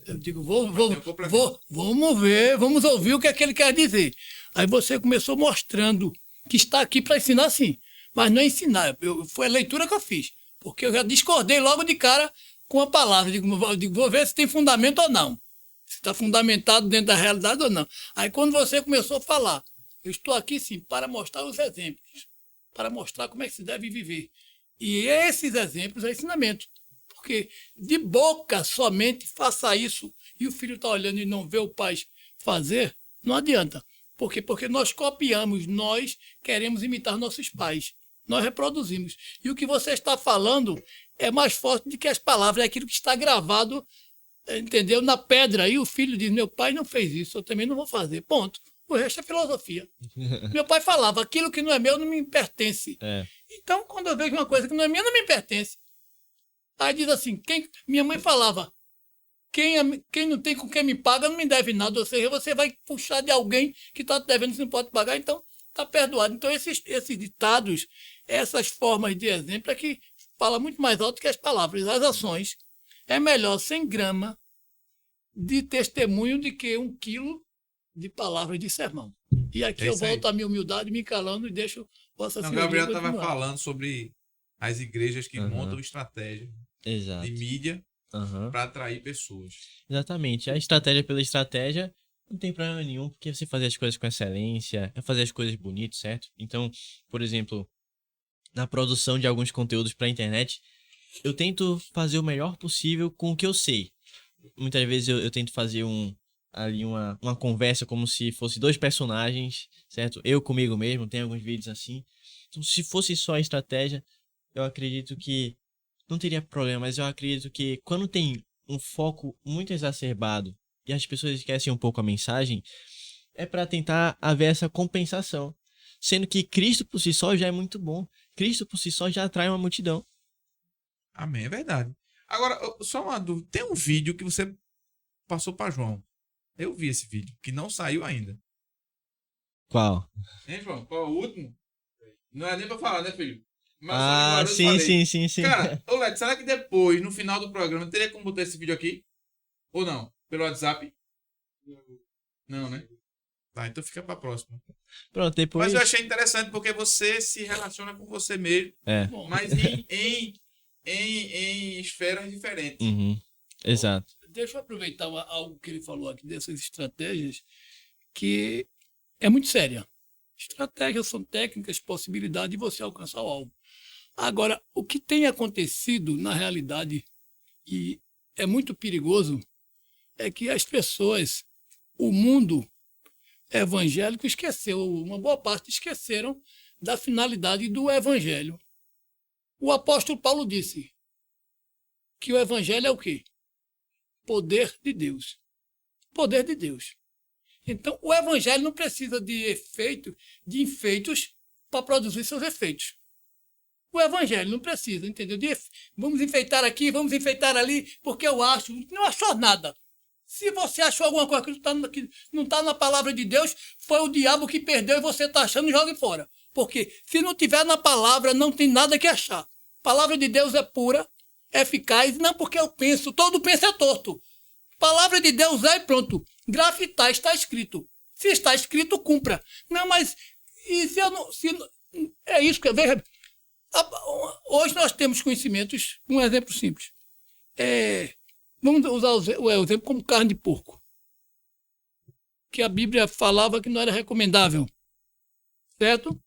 eu digo, vamos ver, vamos ouvir o que é que ele quer dizer. Aí você começou mostrando que está aqui para ensinar sim, mas não é ensinar, foi a leitura que eu fiz, porque eu já discordei logo de cara com a palavra, digo, vou ver se tem fundamento ou não. Se está fundamentado dentro da realidade ou não. Aí quando você começou a falar, eu estou aqui sim para mostrar os exemplos, para mostrar como é que se deve viver. E esses exemplos é ensinamento. Porque de boca somente faça isso e o filho está olhando e não vê o pai fazer, não adianta. Por quê? Porque nós copiamos, nós queremos imitar nossos pais. Nós reproduzimos. E o que você está falando é mais forte do que as palavras, é aquilo que está gravado, entendeu? Na pedra. E o filho diz, meu pai não fez isso, eu também não vou fazer. Ponto. O resto é filosofia. Meu pai falava, aquilo que não é meu não me pertence. Então, quando eu vejo uma coisa que não é minha, não me pertence. Aí diz assim, minha mãe falava, quem não tem com quem me paga não me deve nada. Ou seja, você vai puxar de alguém que está te devendo, você não pode pagar, então está perdoado. Então, esses ditados, essas formas de exemplo é que fala muito mais alto que as palavras. As ações é melhor 100 gramas de testemunho do que 1 quilo de palavras de sermão. E aqui eu volto à minha humildade, me calando e deixo Vossa Senhoria. O Gabriel estava falando sobre as igrejas que montam estratégia Exato. de mídia para atrair pessoas. Exatamente. A estratégia pela estratégia não tem problema nenhum, porque você fazer as coisas com excelência, é fazer as coisas bonitas, certo? Então, por exemplo, na produção de alguns conteúdos para a internet, eu tento fazer o melhor possível com o que eu sei. Muitas vezes eu tento fazer uma conversa como se fosse 2 personagens, certo? Eu comigo mesmo, tem alguns vídeos assim. Então, se fosse só a estratégia, eu acredito que não teria problema, mas eu acredito que quando tem um foco muito exacerbado e as pessoas esquecem um pouco a mensagem, é para tentar haver essa compensação. Sendo que Cristo por si só já é muito bom. Cristo por si só já atrai uma multidão. Amém, é verdade. Agora, só uma dúvida. Tem um vídeo que você passou para João. Eu vi esse vídeo, que não saiu ainda. Qual? Hein, João? Qual é o último? Não é nem para falar, né, filho? Mas sim. Cara, ô Lex, será que depois, no final do programa, teria como botar esse vídeo aqui? Ou não? Pelo WhatsApp? Não, né? Tá, então fica pra próxima. Pronto, depois... Mas eu achei interessante porque você se relaciona com você mesmo, mas em esferas diferentes. Exato. Deixa eu aproveitar algo que ele falou aqui dessas estratégias, que é muito séria. Estratégias são técnicas, possibilidade de você alcançar o alvo. Agora, o que tem acontecido na realidade, e é muito perigoso, é que as pessoas, o mundo evangélico esqueceu, uma boa parte esqueceram da finalidade do evangelho. O apóstolo Paulo disse que o evangelho é o quê? Poder de Deus. Poder de Deus. Então, o evangelho não precisa de enfeitos para produzir seus efeitos. O evangelho não precisa, entendeu? Vamos enfeitar aqui, vamos enfeitar ali, porque eu acho. Não achou nada. Se você achou alguma coisa que não está na palavra de Deus, foi o diabo que perdeu e você está achando, jogue fora. Porque se não tiver na palavra, não tem nada que achar. A palavra de Deus é pura, é eficaz, não porque eu penso, todo penso é torto. Palavra de Deus é e pronto. Grafitar, está escrito. Se está escrito, cumpra. Não, mas e se eu não... é isso que eu vejo. Hoje nós temos conhecimentos, um exemplo simples. Vamos usar o exemplo como carne de porco, que a Bíblia falava que não era recomendável, certo?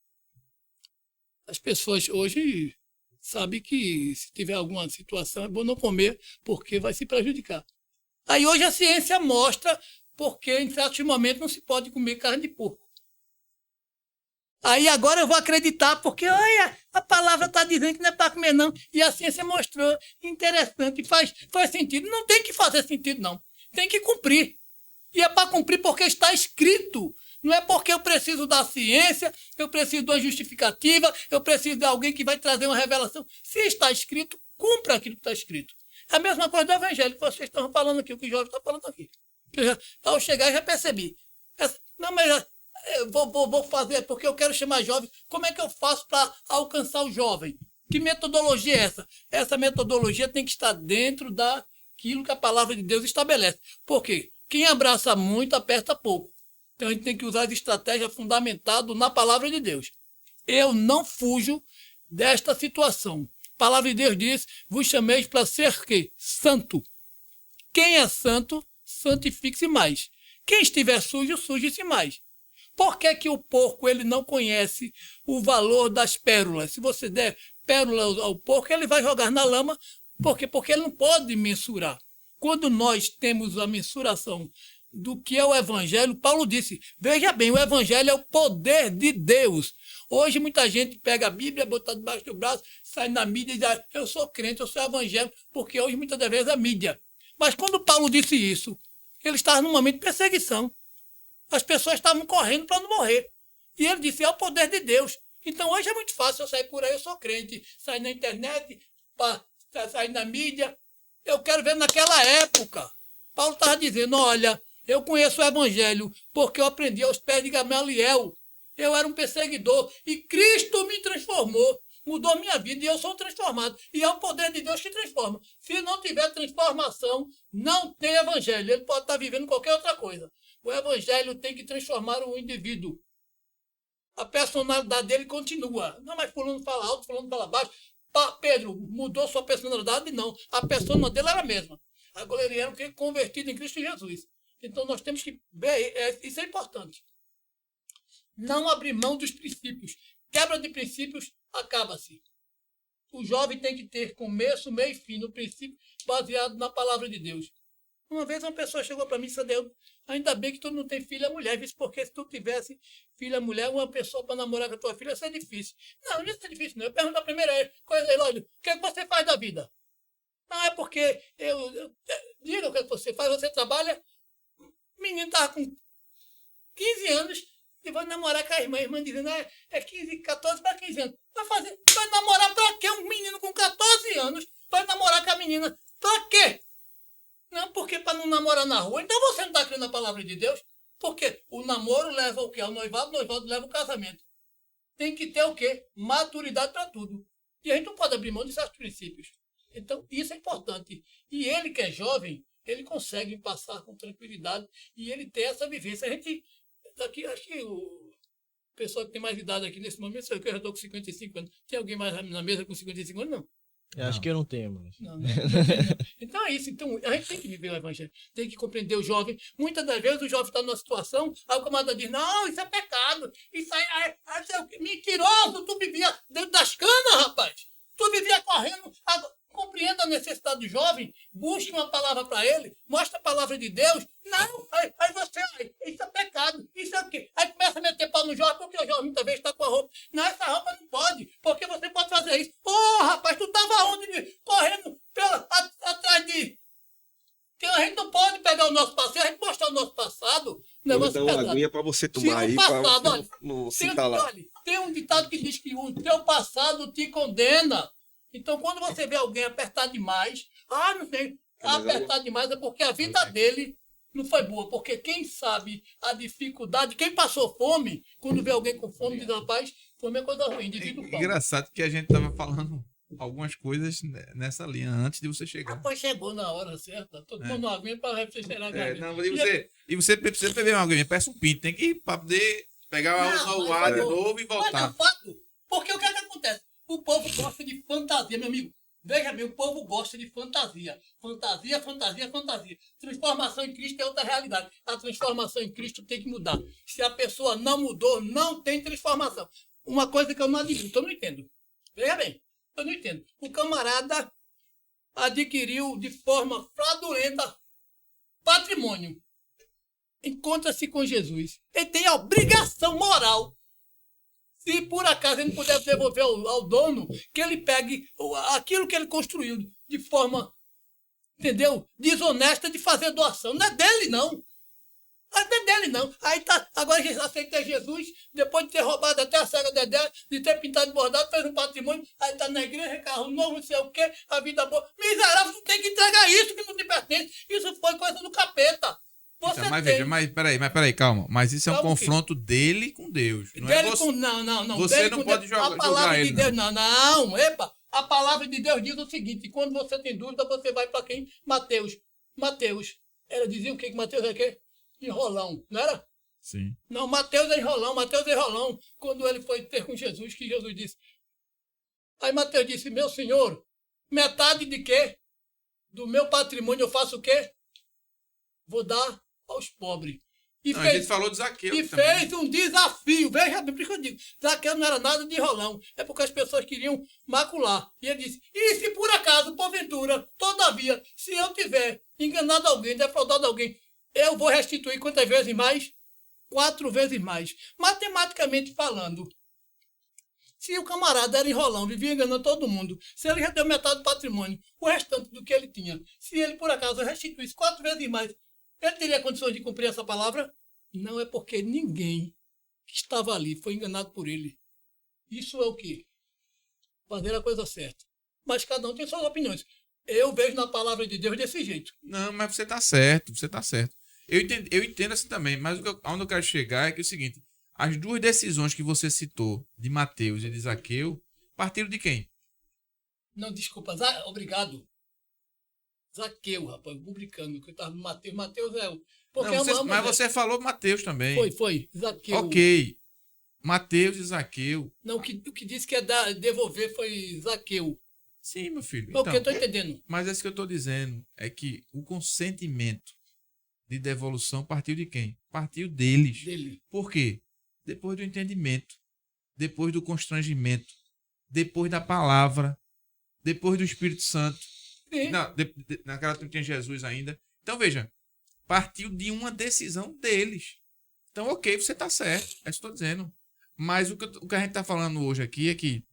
As pessoas hoje sabem que se tiver alguma situação é bom não comer porque vai se prejudicar. Aí hoje a ciência mostra porque em certos momentos não se pode comer carne de porco. Aí agora eu vou acreditar, porque olha, a palavra está dizendo que não é para comer, não. E a ciência mostrou. Interessante, faz sentido. Não tem que fazer sentido, não. Tem que cumprir. E é para cumprir porque está escrito. Não é porque eu preciso da ciência, eu preciso de uma justificativa, eu preciso de alguém que vai trazer uma revelação. Se está escrito, cumpra aquilo que está escrito. É a mesma coisa do evangelho que vocês estão falando aqui, o que o jovem está falando aqui. Ao chegar, eu já percebi. Não, mas eu vou fazer, porque eu quero chamar jovens. Como é que eu faço para alcançar o jovem? Que metodologia é essa? Essa metodologia tem que estar dentro daquilo que a palavra de Deus estabelece. Por quê? Quem abraça muito, aperta pouco. Então a gente tem que usar as estratégias fundamentadas na palavra de Deus. Eu não fujo desta situação. A palavra de Deus diz, vos chameis para ser quê? Santo. Quem é santo, santifique-se mais. Quem estiver sujo, suje-se mais. Por que que o porco ele não conhece o valor das pérolas? Se você der pérola ao porco, ele vai jogar na lama. Por quê? Porque ele não pode mensurar. Quando nós temos a mensuração do que é o evangelho, Paulo disse, veja bem, o evangelho é o poder de Deus. Hoje muita gente pega a Bíblia, bota debaixo do braço, sai na mídia e diz, eu sou crente, eu sou evangélico, porque hoje muitas das vezes é mídia. Mas quando Paulo disse isso, ele estava num momento de perseguição. As pessoas estavam correndo para não morrer. E ele disse, é o poder de Deus. Então hoje é muito fácil eu sair por aí, eu sou crente, sair na internet, sair na mídia. Eu quero ver naquela época. Paulo estava dizendo, olha, eu conheço o evangelho porque eu aprendi aos pés de Gamaliel. Eu era um perseguidor e Cristo me transformou, mudou minha vida e eu sou transformado. E é o poder de Deus que transforma. Se não tiver transformação, não tem evangelho. Ele pode estar vivendo qualquer outra coisa. O evangelho tem que transformar o indivíduo. A personalidade dele continua. Não, mas fulano fala alto, fulano fala baixo. Pedro mudou sua personalidade? Não. A personalidade dele era a mesma. Agora ele era convertido em Cristo Jesus. Então nós temos que ver, isso é importante. Não abrir mão dos princípios. Quebra de princípios, acaba-se. O jovem tem que ter começo, meio e fim, no princípio baseado na palavra de Deus. Uma vez uma pessoa chegou para mim e disse, ainda bem que tu não tem filha mulher, porque se tu tivesse filha mulher, uma pessoa para namorar com a tua filha, isso é difícil. Não, isso é difícil não. Eu pergunto a primeira coisa, Elódio, o que é que você faz da vida? Não, é porque diga o que você faz, você trabalha. O menino estava com 15 anos e vai namorar com a irmã dizendo, é 15, 14 para 15 anos. Vai namorar para quê? Um menino com 14 anos vai namorar com a menina. Para quê? Não, porque para não namorar na rua. Então você não está crendo na palavra de Deus? Porque o namoro leva o quê? Ao noivado, o noivado leva o casamento. Tem que ter o quê? Maturidade para tudo. E a gente não pode abrir mão de certos princípios. Então, isso é importante. E ele que é jovem, ele consegue passar com tranquilidade e ele tem essa vivência. A gente, daqui, acho que o pessoal que tem mais idade aqui nesse momento, eu já estou com 55 anos. Tem alguém mais na mesa com 55 anos? Não. Eu acho que eu não tenho mais. Não. Então é isso. Então, a gente tem que viver o evangelho, tem que compreender o jovem. Muitas das vezes o jovem está numa situação, aí o camarada diz, não, isso é pecado, isso é mentiroso, tu vivia dentro das canas, rapaz. Tu vivia correndo. Compreenda a necessidade do jovem, busque uma palavra para ele, mostre a palavra de Deus. Não, aí você, isso é pecado, isso é o quê? Aí começa a meter pau no jovem, porque o jovem muitas vezes está com a roupa. Não, essa roupa não pode, porque você pode fazer isso. Rapaz, tu estava onde? Correndo atrás de... Então, a gente não pode pegar o nosso passado, a gente mostrar o nosso passado. Vou dar uma aguinha para você tomar aí, para não se calar. Tem um ditado que diz que o teu passado te condena. Então, quando você vê alguém apertar demais, não sei, apertar demais é porque a vida dele não foi boa. Porque quem sabe a dificuldade, quem passou fome, quando vê alguém com fome, diz, rapaz, fome é coisa ruim, divide o pão. Engraçado que a gente estava falando algumas coisas nessa linha antes de você chegar. Rapaz, chegou na hora certa. Tô tomando uma aguinha para refrigerar a garganta. E você precisa beber uma aguinha, peça um pinto, tem que ir para poder pegar o ar de novo e voltar. Mas é fato, porque o que é que acontece? O povo gosta de fantasia, meu amigo. Veja bem, o povo gosta de fantasia. Fantasia, fantasia, fantasia. Transformação em Cristo é outra realidade. A transformação em Cristo tem que mudar. Se a pessoa não mudou, não tem transformação. Uma coisa que eu não admito, eu não entendo. Veja bem, eu não entendo. O camarada adquiriu de forma fraudulenta patrimônio. Encontra-se com Jesus. Ele tem a obrigação moral. Se por acaso ele não puder devolver ao dono, que ele pegue aquilo que ele construiu de forma, entendeu? Desonesta de fazer doação. Não é dele, não. Não é dele, não. Aí tá, agora aceita Jesus, depois de ter roubado até a saga Dedé, de ter pintado bordado, fez um patrimônio, aí tá na igreja, carro novo, não sei o quê, a vida boa. Miserável, tu tem que entregar isso que não te pertence. Isso foi coisa do capeta. Você Então, mas tem. veja, mas peraí, calma. Mas isso é um Calma, confronto dele com Deus. Não Dele é você. com, não. Você dele não com pode Deus. jogar A palavra ele, de Deus, não. Epa, a palavra de Deus diz o seguinte: quando você tem dúvida, você vai para quem? Mateus. Ela dizia o que Mateus é quê? Enrolão, não era? Sim. Não, Mateus é enrolão. Quando ele foi ter com Jesus, que Jesus disse. Aí Mateus disse: meu senhor, metade de quê? Do meu patrimônio eu faço o quê? Vou dar aos pobres. E Não, a gente falou de Zaqueu e também. fez um desafio. Veja bem, por isso que eu digo. Zaqueu não era nada de enrolão. É porque as pessoas queriam macular. E ele disse, e se por acaso, porventura, todavia, se eu tiver enganado alguém, defraudado alguém, eu vou restituir quantas vezes mais? 4 vezes mais. Matematicamente falando, se o camarada era enrolão, vivia enganando todo mundo, se ele já deu metade do patrimônio, o restante do que ele tinha, se ele por acaso restituísse 4 vezes mais, ele teria condições de cumprir essa palavra? Não, é porque ninguém que estava ali foi enganado por ele. Isso é o quê? Fazer a coisa certa. Mas cada um tem suas opiniões. Eu vejo na palavra de Deus desse jeito. Não, mas você tá certo. Eu entendo assim também, mas onde eu quero chegar é que é o seguinte: as duas decisões que você citou, de Mateus e de Zaqueu, partiram de quem? Não, desculpa. Obrigado. Zaqueu, rapaz, publicando, que eu estava no Mateus. Mateus é o... Porque Não, mas você falou Mateus também. Foi. Zaqueu. Ok. Mateus e Zaqueu. Não, o que disse que é devolver foi Zaqueu. Sim, meu filho. Então, o que eu estou entendendo? Mas é isso que eu estou dizendo. É que o consentimento de devolução partiu de quem? Partiu deles. Dele. Por quê? Depois do entendimento, depois do constrangimento, depois da palavra, depois do Espírito Santo. Sim. Não, naquela não tinha Jesus ainda. Então, veja, partiu de uma decisão deles. Então, ok, você está certo. É isso que eu estou dizendo. Mas o que a gente está falando hoje aqui é que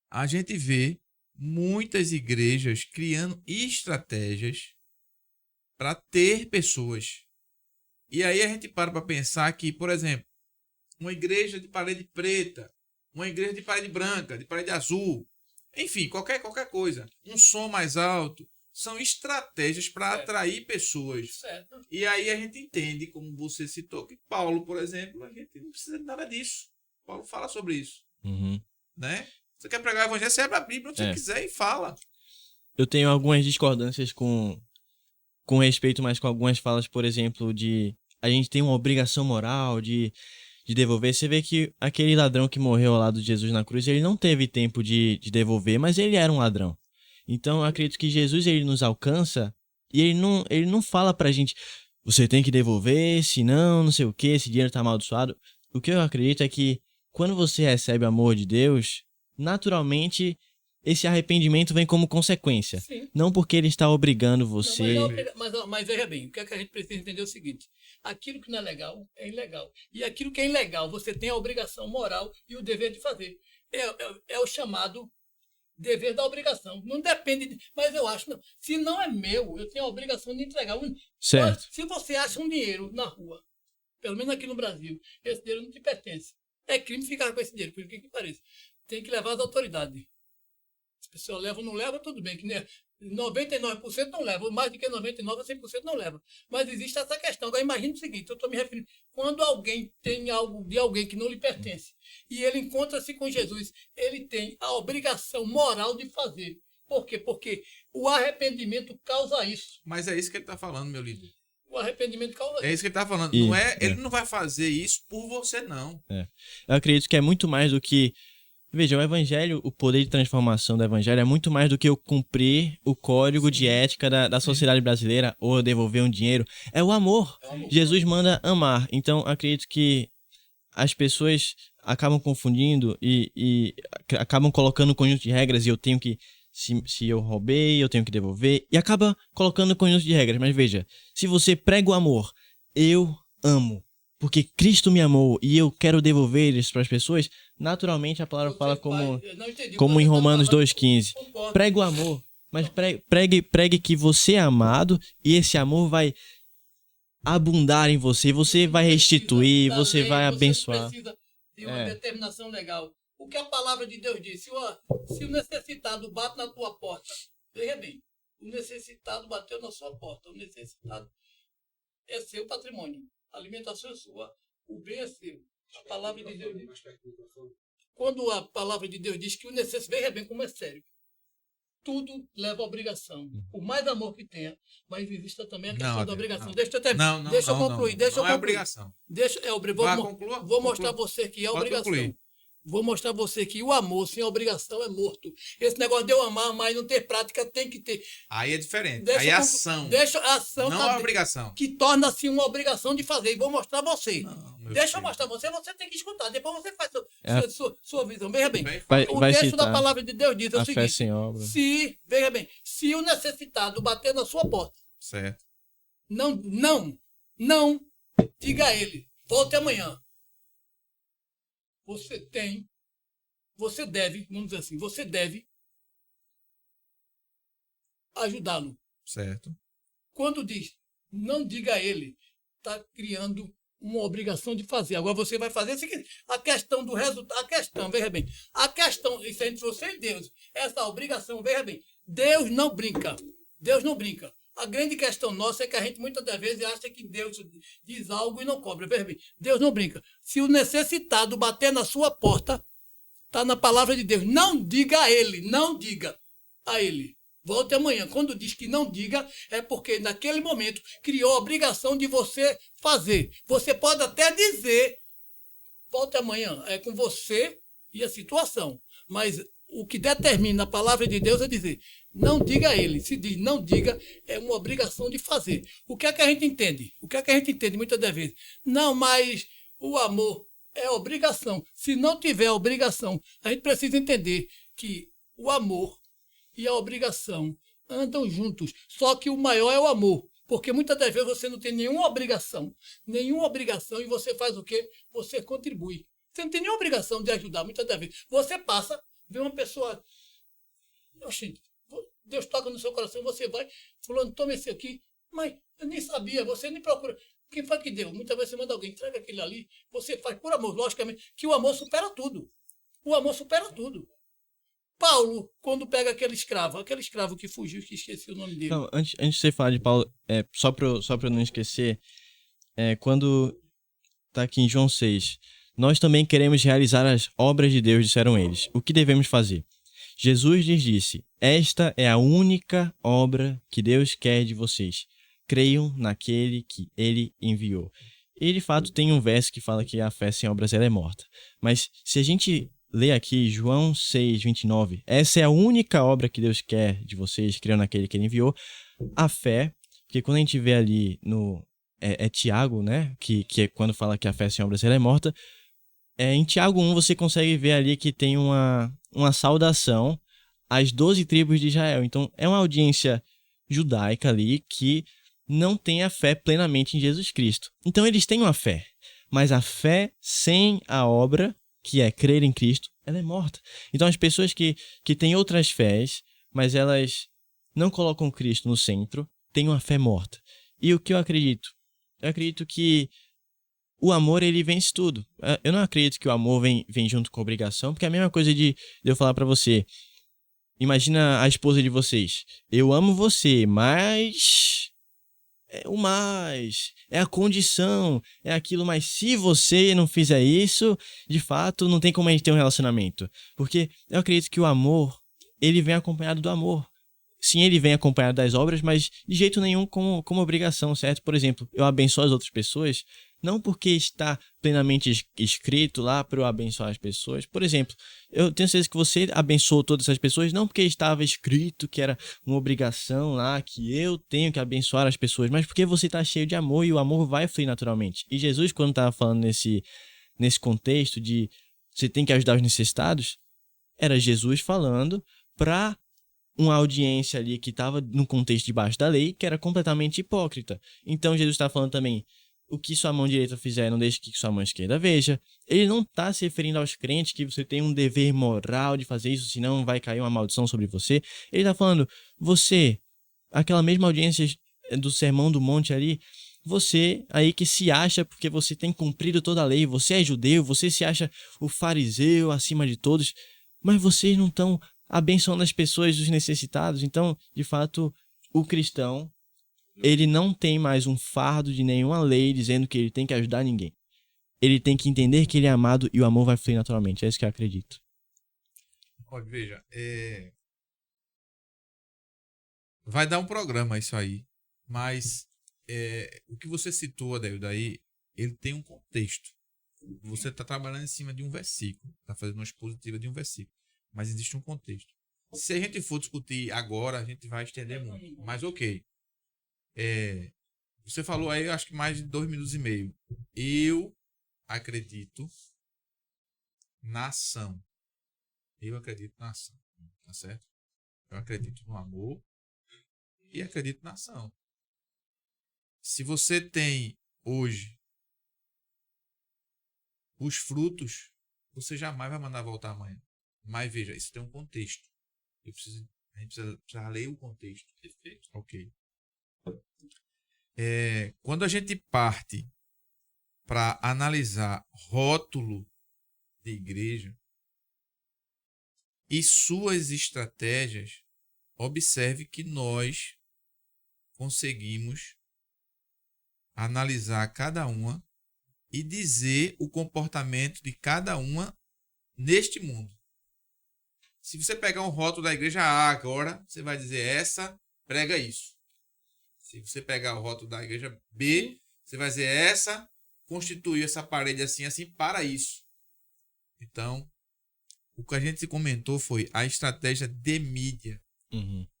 a gente vê muitas igrejas criando estratégias para ter pessoas. E aí a gente para pensar que, por exemplo, uma igreja de parede preta, uma igreja de parede branca, de parede azul, enfim, qualquer coisa, um som mais alto, são estratégias para atrair pessoas. Certo. E aí a gente entende, como você citou, que Paulo, por exemplo, a gente não precisa de nada disso. Paulo fala sobre isso, Uhum. né? Você quer pregar o evangelho, você abre a Bíblia onde você quiser e fala. Eu tenho algumas discordâncias com respeito, mas com algumas falas, por exemplo, de a gente tem uma obrigação moral de devolver. Você vê que aquele ladrão que morreu ao lado de Jesus na cruz, ele não teve tempo de devolver, mas ele era um ladrão. Então, eu acredito que Jesus, ele nos alcança e ele não fala pra gente, você tem que devolver, senão, não sei o que, esse dinheiro tá amaldiçoado. O que eu acredito é que quando você recebe o amor de Deus, naturalmente, esse arrependimento vem como consequência. Sim. Não porque ele está obrigando você. Mas veja bem, o que é que a gente precisa entender é o seguinte: aquilo que não é legal é ilegal. E aquilo que é ilegal, você tem a obrigação moral e o dever de fazer. É o chamado dever da obrigação. Não depende, mas eu acho, não. Se não é meu, eu tenho a obrigação de entregar. Certo. Se você acha um dinheiro na rua, pelo menos aqui no Brasil, esse dinheiro não te pertence. É crime ficar com esse dinheiro, por que pareça. Tem que levar às autoridades. Se a pessoa leva ou não leva, tudo bem. Que 99% não leva. Mais do que 99%, 100% não leva. Mas existe essa questão. Agora, imagine o seguinte, eu estou me referindo. Quando alguém tem algo de alguém que não lhe pertence e ele encontra-se com Jesus, ele tem a obrigação moral de fazer. Por quê? Porque o arrependimento causa isso. Mas é isso que ele está falando, meu líder. O arrependimento causa É isso que ele está falando. Ele não vai fazer isso por você, não. Eu acredito que é muito mais do que Veja, o evangelho, o poder de transformação do evangelho é muito mais do que eu cumprir o código de ética da sociedade brasileira ou eu devolver um dinheiro. É o amor. Jesus manda amar. Então, acredito que as pessoas acabam confundindo e acabam colocando um conjunto de regras e eu tenho que, se eu roubei, eu tenho que devolver, e acaba colocando um conjunto de regras. Mas veja, se você prega o amor, eu amo, porque Cristo me amou e eu quero devolver isso para as pessoas, naturalmente a palavra fala como em Romanos 2,15. Pregue o amor, mas pregue que você é amado e esse amor vai abundar em você, você vai restituir, você vai abençoar. Você precisa de uma determinação legal. O que a palavra de Deus diz? Se o necessitado bate na tua porta, veja bem, o necessitado bateu na sua porta, o necessitado é seu patrimônio, a alimentação é sua, o bem é seu. A palavra de Deus diz. Quando a palavra de Deus diz que o necessitado, veja bem como é sério. Tudo leva a obrigação. Por mais amor que tenha, mas existe também a questão da obrigação. Não. Deixa eu terminar. Deixa eu concluir. Não é obrigação. Vou mostrar a você que é obrigação. Concluir. Vou mostrar a você que o amor sem obrigação é morto. Esse negócio de eu amar, mas não ter prática, tem que ter. Aí é diferente. Aí é ação. Deixa a ação. Não é obrigação. Que torna-se uma obrigação de fazer. E vou mostrar a você. Deixa eu filho. mostrar a você, você tem que escutar. Depois você faz sua visão. Veja bem. O Vai texto citar da palavra de Deus diz o a fé seguinte. sem obra. Veja bem, se o necessitado bater na sua porta, Certo. não diga a ele, volte amanhã. Você deve, vamos dizer assim, você deve ajudá-lo. Certo. Quando diz, não diga a ele, está criando uma obrigação de fazer. Agora você vai fazer o seguinte, a questão do resultado, veja bem, a questão, isso é entre você e Deus, essa obrigação, veja bem, Deus não brinca. A grande questão nossa é que a gente muitas das vezes acha que Deus diz algo e não cobra. Veja bem, Deus não brinca. Se o necessitado bater na sua porta, está na palavra de Deus. Não diga a ele, não diga a ele. Volte amanhã. Quando diz que não diga, é porque naquele momento criou a obrigação de você fazer. Você pode até dizer, volte amanhã, é com você e a situação. Mas o que determina a palavra de Deus é dizer, não diga a ele. Se diz não diga, é uma obrigação de fazer. O que é que a gente entende? Muitas das vezes? Não, mas o amor é obrigação. Se não tiver obrigação, a gente precisa entender que o amor e a obrigação andam juntos. Só que o maior é o amor. Porque muitas das vezes você não tem nenhuma obrigação e você faz o quê? Você contribui. Você não tem nenhuma obrigação de ajudar, muitas das vezes. Você passa, vê uma pessoa... Oxente, Deus toca no seu coração, você vai, fulano, toma esse aqui. Mas eu nem sabia, você nem procura. Quem foi que deu? Muitas vezes você manda alguém, entrega aquele ali, você faz por amor, logicamente, que o amor supera tudo. O amor supera tudo. Paulo, quando pega aquele escravo que fugiu, que esqueci o nome dele. Não, antes de você falar de Paulo, só pra eu não esquecer, quando tá aqui em João 6, nós também queremos realizar as obras de Deus, disseram eles. O que devemos fazer? Jesus lhes disse, esta é a única obra que Deus quer de vocês. Creiam naquele que ele enviou. E de fato tem um verso que fala que a fé sem obras ela é morta. Mas se a gente ler aqui João 6, 29, essa é a única obra que Deus quer de vocês, creiam naquele que ele enviou. A fé, porque quando a gente vê ali no... Tiago, né? Que é quando fala que a fé sem obras ela é morta. Em Tiago 1 você consegue ver ali que tem uma saudação às 12 tribos de Israel. Então é uma audiência judaica ali que não tem a fé plenamente em Jesus Cristo. Então eles têm uma fé, mas a fé sem a obra, que é crer em Cristo, ela é morta. Então as pessoas que têm outras fés, mas elas não colocam Cristo no centro, têm uma fé morta. E o que eu acredito? Eu acredito que o amor, ele vence tudo. Eu não acredito que o amor vem junto com a obrigação, porque é a mesma coisa de eu falar pra você, imagina a esposa de vocês, eu amo você, mas... é a condição, é aquilo, mas se você não fizer isso, de fato, não tem como a gente ter um relacionamento. Porque eu acredito que o amor, ele vem acompanhado do amor. Sim, ele vem acompanhado das obras, mas de jeito nenhum como obrigação, certo? Por exemplo, eu abençoo as outras pessoas, Não porque está plenamente escrito lá para eu abençoar as pessoas. Por exemplo, eu tenho certeza que você abençoou todas essas pessoas não porque estava escrito que era uma obrigação lá, que eu tenho que abençoar as pessoas, mas porque você está cheio de amor e o amor vai fluir naturalmente. E Jesus, quando estava falando nesse contexto de você tem que ajudar os necessitados, era Jesus falando para uma audiência ali que estava no contexto debaixo da lei, que era completamente hipócrita. Então Jesus está falando também, o que sua mão direita fizer, não deixe que sua mão esquerda veja. Ele não está se referindo aos crentes que você tem um dever moral de fazer isso, senão vai cair uma maldição sobre você. Ele está falando, você, aquela mesma audiência do Sermão do Monte ali, você aí que se acha porque você tem cumprido toda a lei, você é judeu, você se acha o fariseu acima de todos, mas vocês não estão abençoando as pessoas, os necessitados. Então, de fato, o cristão, ele não tem mais um fardo de nenhuma lei dizendo que ele tem que ajudar ninguém. Ele tem que entender que ele é amado e o amor vai fluir naturalmente. É isso que eu acredito. Olha, veja, vai dar um programa isso aí, mas o que você citou, Adeildo, daí, ele tem um contexto. Você está trabalhando em cima de um versículo, está fazendo uma expositiva de um versículo, mas existe um contexto. Se a gente for discutir agora, a gente vai estender muito, mas ok. Você falou aí, acho que mais de 2 minutos e meio. Eu acredito na ação. Eu acredito na ação. Tá certo? Eu acredito no amor e acredito na ação. Se você tem hoje os frutos, você jamais vai mandar voltar amanhã. Mas veja, isso tem um contexto. A gente precisa ler o contexto. Perfeito. Ok. Quando a gente parte para analisar rótulo de igreja e suas estratégias, observe que nós conseguimos analisar cada uma e dizer o comportamento de cada uma neste mundo. Se você pegar um rótulo da igreja A agora, você vai dizer essa prega isso. Se você pegar o rótulo da igreja B, você vai dizer essa constituiu essa parede assim, assim para isso. Então, o que a gente comentou foi a estratégia de mídia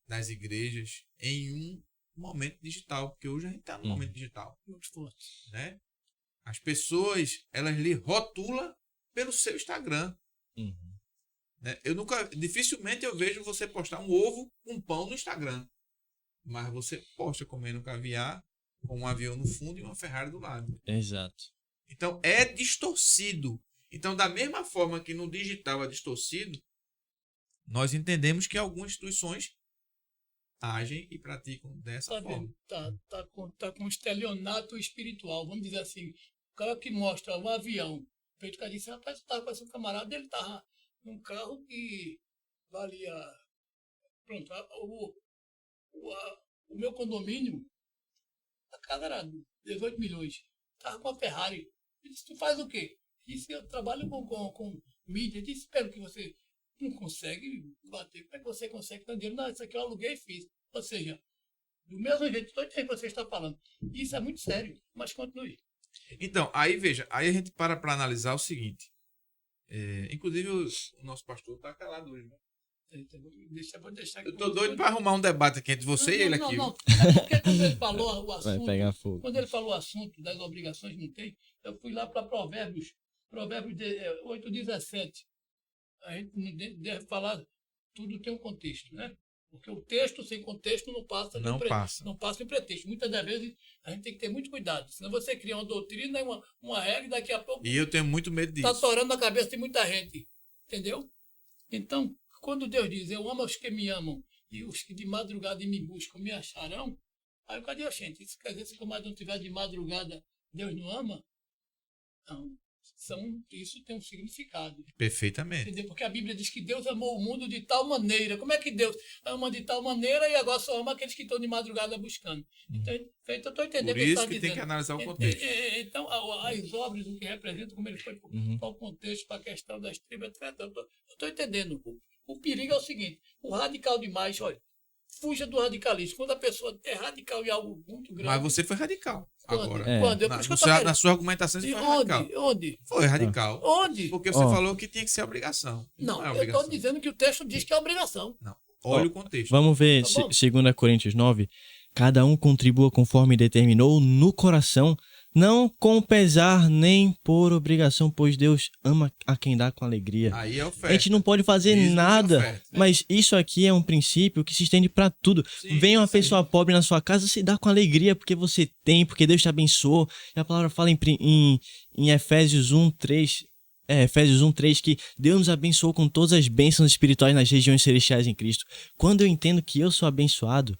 das igrejas em um momento digital, porque hoje a gente está no momento digital. Muito forte. Né? As pessoas, elas lhe rotulam pelo seu Instagram. Né? Dificilmente eu vejo você postar um ovo com pão no Instagram. Mas você posta comendo caviar com um avião no fundo e uma Ferrari do lado. Exato. Então, é distorcido. Então, da mesma forma que no digital é distorcido, nós entendemos que algumas instituições agem e praticam dessa forma. Tá com um estelionato espiritual, vamos dizer assim. O cara que mostra um avião, feito que disse, rapaz, eu estava com esse camarada, ele estava num carro que valia... Pronto, o meu condomínio, a casa era 18 milhões. Estava com a Ferrari. Eu disse, tu faz o quê? Eu disse, eu trabalho com mídia. Eu disse, espero que você não consegue bater. Como é que você consegue ter dinheiro? Não, isso aqui eu aluguei e fiz. Ou seja, do mesmo jeito que você está falando. Isso é muito sério, mas continue. Então, aí veja, aí a gente para analisar o seguinte. Inclusive o nosso pastor está calado hoje, né? Vou deixar eu tô doido para arrumar um debate aqui entre você e ele aqui. Não. É porque quando ele falou o assunto, vai pegar fogo. Quando ele falou o assunto das obrigações não tem, eu fui lá para Provérbios 8:17. A gente deve falar, tudo tem um contexto, né? Porque o texto sem contexto não passa em pretexto. Muitas das vezes a gente tem que ter muito cuidado, senão você cria uma doutrina, uma regra e daqui a pouco... E eu tenho muito medo disso. Está torando a cabeça de muita gente, entendeu? Então, quando Deus diz, eu amo os que me amam e os que de madrugada me buscam me acharão, aí cadê a gente? Isso quer dizer, se o camarada não estiver de madrugada, Deus não ama? Não. Isso tem um significado. Perfeitamente. Entendeu? Porque a Bíblia diz que Deus amou o mundo de tal maneira. Como é que Deus ama de tal maneira e agora só ama aqueles que estão de madrugada buscando? Então, eu estou entendendo Por isso que tem que analisar o contexto. Então, as obras, o que representa, como ele foi para o contexto, para a questão das tribos, etc. Eu estou entendendo um pouco. O perigo é o seguinte, o radical demais, olha, fuja do radicalismo. Quando a pessoa é radical em algo muito grande. Mas você foi radical Quando? agora. Quando? Por isso que eu tô querendo. Na sua argumentação, você E foi radical. onde? Foi radical. Onde? Porque você falou que tinha que ser obrigação. Não, é eu obrigação. estou dizendo que o texto diz que é obrigação. Não. Olha o contexto. Vamos ver, Tá bom. 2 Coríntios 9. Cada um contribua conforme determinou no coração, não com pesar nem por obrigação, pois Deus ama a quem dá com alegria. Aí é oferta. A gente não pode fazer Dízimos e nada, oferta. mas isso aqui é um princípio que se estende para tudo. Sim, Vem uma sim. pessoa pobre na sua casa, se dá com alegria porque você tem, porque Deus te abençoou. E a palavra fala em Efésios 1:3, Efésios 1:3, que Deus nos abençoou com todas as bênçãos espirituais nas regiões celestiais em Cristo. Quando eu entendo que eu sou abençoado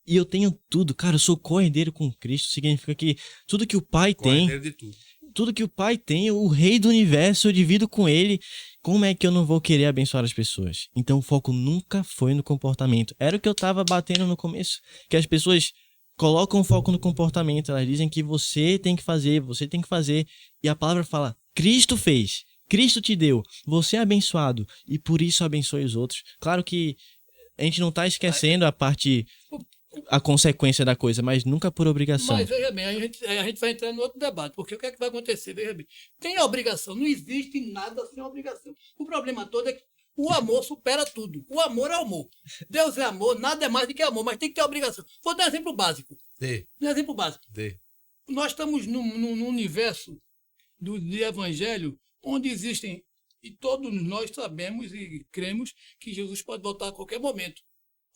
e eu tenho tudo, cara, eu sou co-herdeiro com Cristo, significa que tudo que o Pai tem, Cordeiro de tudo. tudo que o Pai tem, o Rei do Universo, eu divido com Ele. Como é que eu não vou querer abençoar as pessoas? Então o foco nunca foi no comportamento. Era o que eu tava batendo no começo, que as pessoas colocam o foco no comportamento, elas dizem que você tem que fazer, e a palavra fala, Cristo fez, Cristo te deu, você é abençoado, e por isso abençoe os outros. Claro que a gente não tá esquecendo a consequência da coisa, mas nunca por obrigação. Mas veja bem, a gente vai entrar no outro debate, porque o que é que vai acontecer? Veja bem, tem a obrigação, não existe nada sem obrigação. O problema todo é que o amor supera tudo. O amor é amor. Deus é amor, nada é mais do que amor, mas tem que ter obrigação. Vou dar um exemplo básico. Dê. Nós estamos num universo de evangelho onde existem, e todos nós sabemos e cremos que Jesus pode voltar a qualquer momento.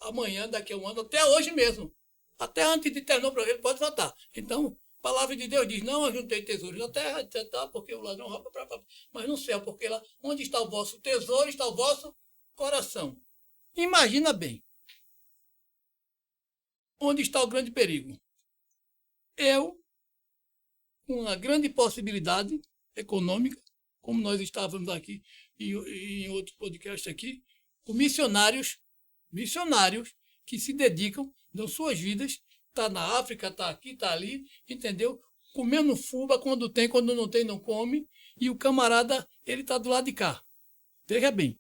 Amanhã, daqui a um ano, até hoje mesmo. Até antes de terminar o programa, ele pode voltar. Então, a palavra de Deus diz, não ajuntei tesouros na terra, etc., porque o ladrão rouba mas no céu, porque lá onde está o vosso tesouro, está o vosso coração. Imagina bem. Onde está o grande perigo? Eu, com uma grande possibilidade econômica, como nós estávamos aqui e em outro podcast aqui, com missionários que se dedicam, dão suas vidas, está na África, está aqui, está ali, entendeu? Comendo fuba quando tem, quando não tem, não come, e o camarada, ele está do lado de cá. Veja bem,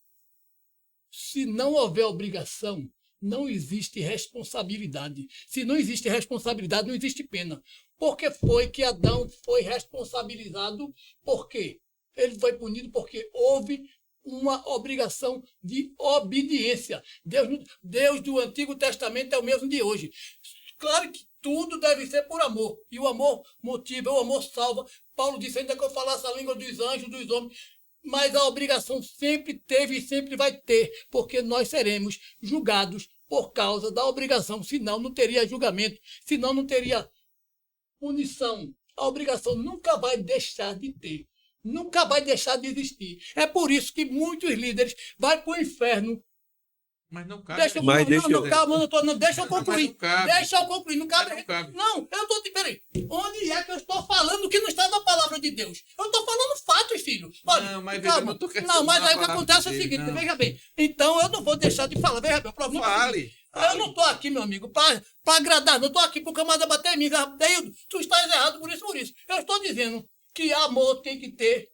se não houver obrigação, não existe responsabilidade. Se não existe responsabilidade, não existe pena. Porque foi que Adão foi responsabilizado? Por quê? Ele foi punido porque houve uma obrigação de obediência. Deus do Antigo Testamento é o mesmo de hoje. Claro que tudo deve ser por amor. E o amor motiva, o amor salva. Paulo disse ainda que eu falasse a língua dos anjos, dos homens. Mas a obrigação sempre teve e sempre vai ter, porque nós seremos julgados por causa da obrigação. Senão não teria julgamento, senão não teria punição. A obrigação nunca vai deixar de ter. Nunca vai deixar de existir. É por isso que muitos líderes vão para o inferno. Mas não cabe. Deixa eu concluir. Não cabe. Deixa eu concluir. Não cabe. Não cabe. Não, eu estou. Peraí. Onde é que eu estou falando que não está na palavra de Deus? Eu estou falando fatos, filho. Olha, Não, mas calma. eu não tô querendo Não, mas falar aí o que a palavra acontece é o dele, seguinte, não. veja bem. Então eu não vou deixar de falar. Veja bem, o problema é o seguinte. Fale. Eu não estou aqui, meu amigo, para agradar. Não estou aqui para o camarada bater em mim. Deildo, tu estás errado por isso. Eu estou dizendo que amor tem que ter.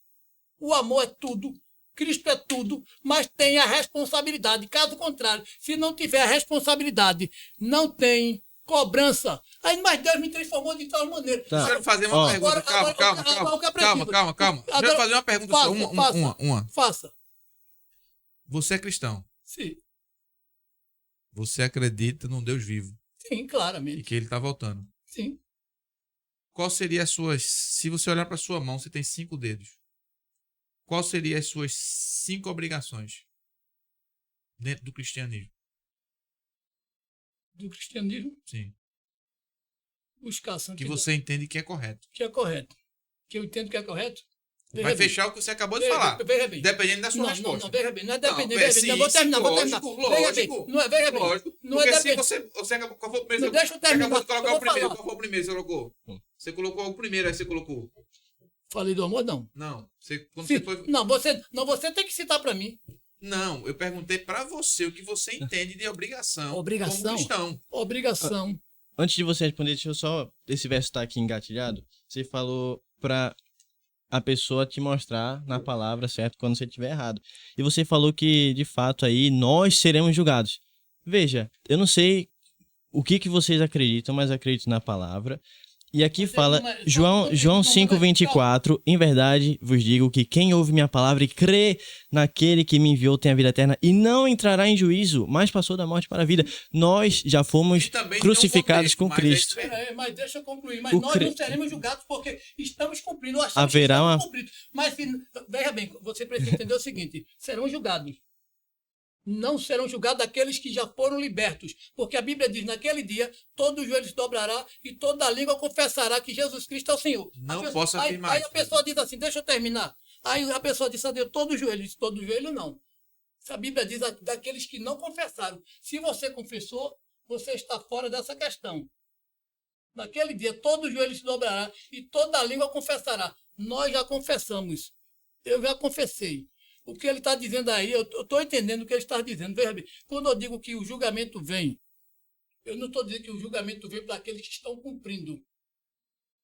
O amor é tudo. Cristo é tudo, mas tem a responsabilidade. Caso contrário, se não tiver a responsabilidade, não tem cobrança. Aí, mas Deus me transformou de tal maneira. Tá. Deixa eu fazer uma pergunta. Calma. Deixa eu fazer uma pergunta só. Uma. Faça. Você é cristão. Sim, Você acredita num Deus vivo sim, e claramente. que ele está voltando. Sim. Qual seria as suas... Se você olhar para sua mão, você tem 5 dedos. Qual seria as suas 5 obrigações dentro do cristianismo? Do cristianismo, Sim. buscar a Que santidade. você entende que é correto. Que é correto. Que eu entendo que é correto. Vai fechar o que você acabou de falar. Veja bem. Dependendo da sua Não, resposta. não, veja bem. Não é Não, dependendo. é, Veja bem. sim, Não, vou terminar. lógico, Veja bem. lógico. Não é, veja bem. Lógico. Não Porque é assim, dependendo. você acabou, qual foi o primeiro? Não, deixa eu terminar. Você acabou de colocar Eu o vou primeiro. falar. Qual foi o primeiro que você colocou? Você colocou o primeiro, aí você colocou. Falei do amor, não. Não. Quando Sim. você foi... Não, você tem que citar para mim. Não, eu perguntei pra você o que você entende de obrigação. Obrigação? Como cristão. Obrigação. Antes de você responder, deixa eu só... Esse verso tá aqui engatilhado. Você falou pra a pessoa te mostrar na palavra, certo? Quando você estiver errado. E você falou que, de fato, aí nós seremos julgados. Veja, eu não sei o que vocês acreditam, mas eu acredito na palavra. E aqui fala, João 5,24, em verdade vos digo que quem ouve minha palavra e crê naquele que me enviou tem a vida eterna e não entrará em juízo, mas passou da morte para a vida. Nós já fomos crucificados com Cristo. Mas deixa eu concluir. Mas nós não seremos julgados porque estamos cumprindo. Haverá uma... Mas, veja bem, você precisa entender o seguinte, serão julgados. Não serão julgados aqueles que já foram libertos. Porque a Bíblia diz, naquele dia, todo joelho se dobrará e toda língua confessará que Jesus Cristo é o Senhor. Não posso afirmar aí a pessoa diz assim, deixa eu terminar. Aí a pessoa diz, todo joelho. Diz, todo joelho não. A Bíblia diz daqueles que não confessaram. Se você confessou, você está fora dessa questão. Naquele dia, todo joelho se dobrará e toda língua confessará. Nós já confessamos. Eu já confessei. O que ele está dizendo aí, eu estou entendendo o que ele está dizendo. Veja bem, quando eu digo que o julgamento vem, eu não estou dizendo que o julgamento vem para aqueles que estão cumprindo,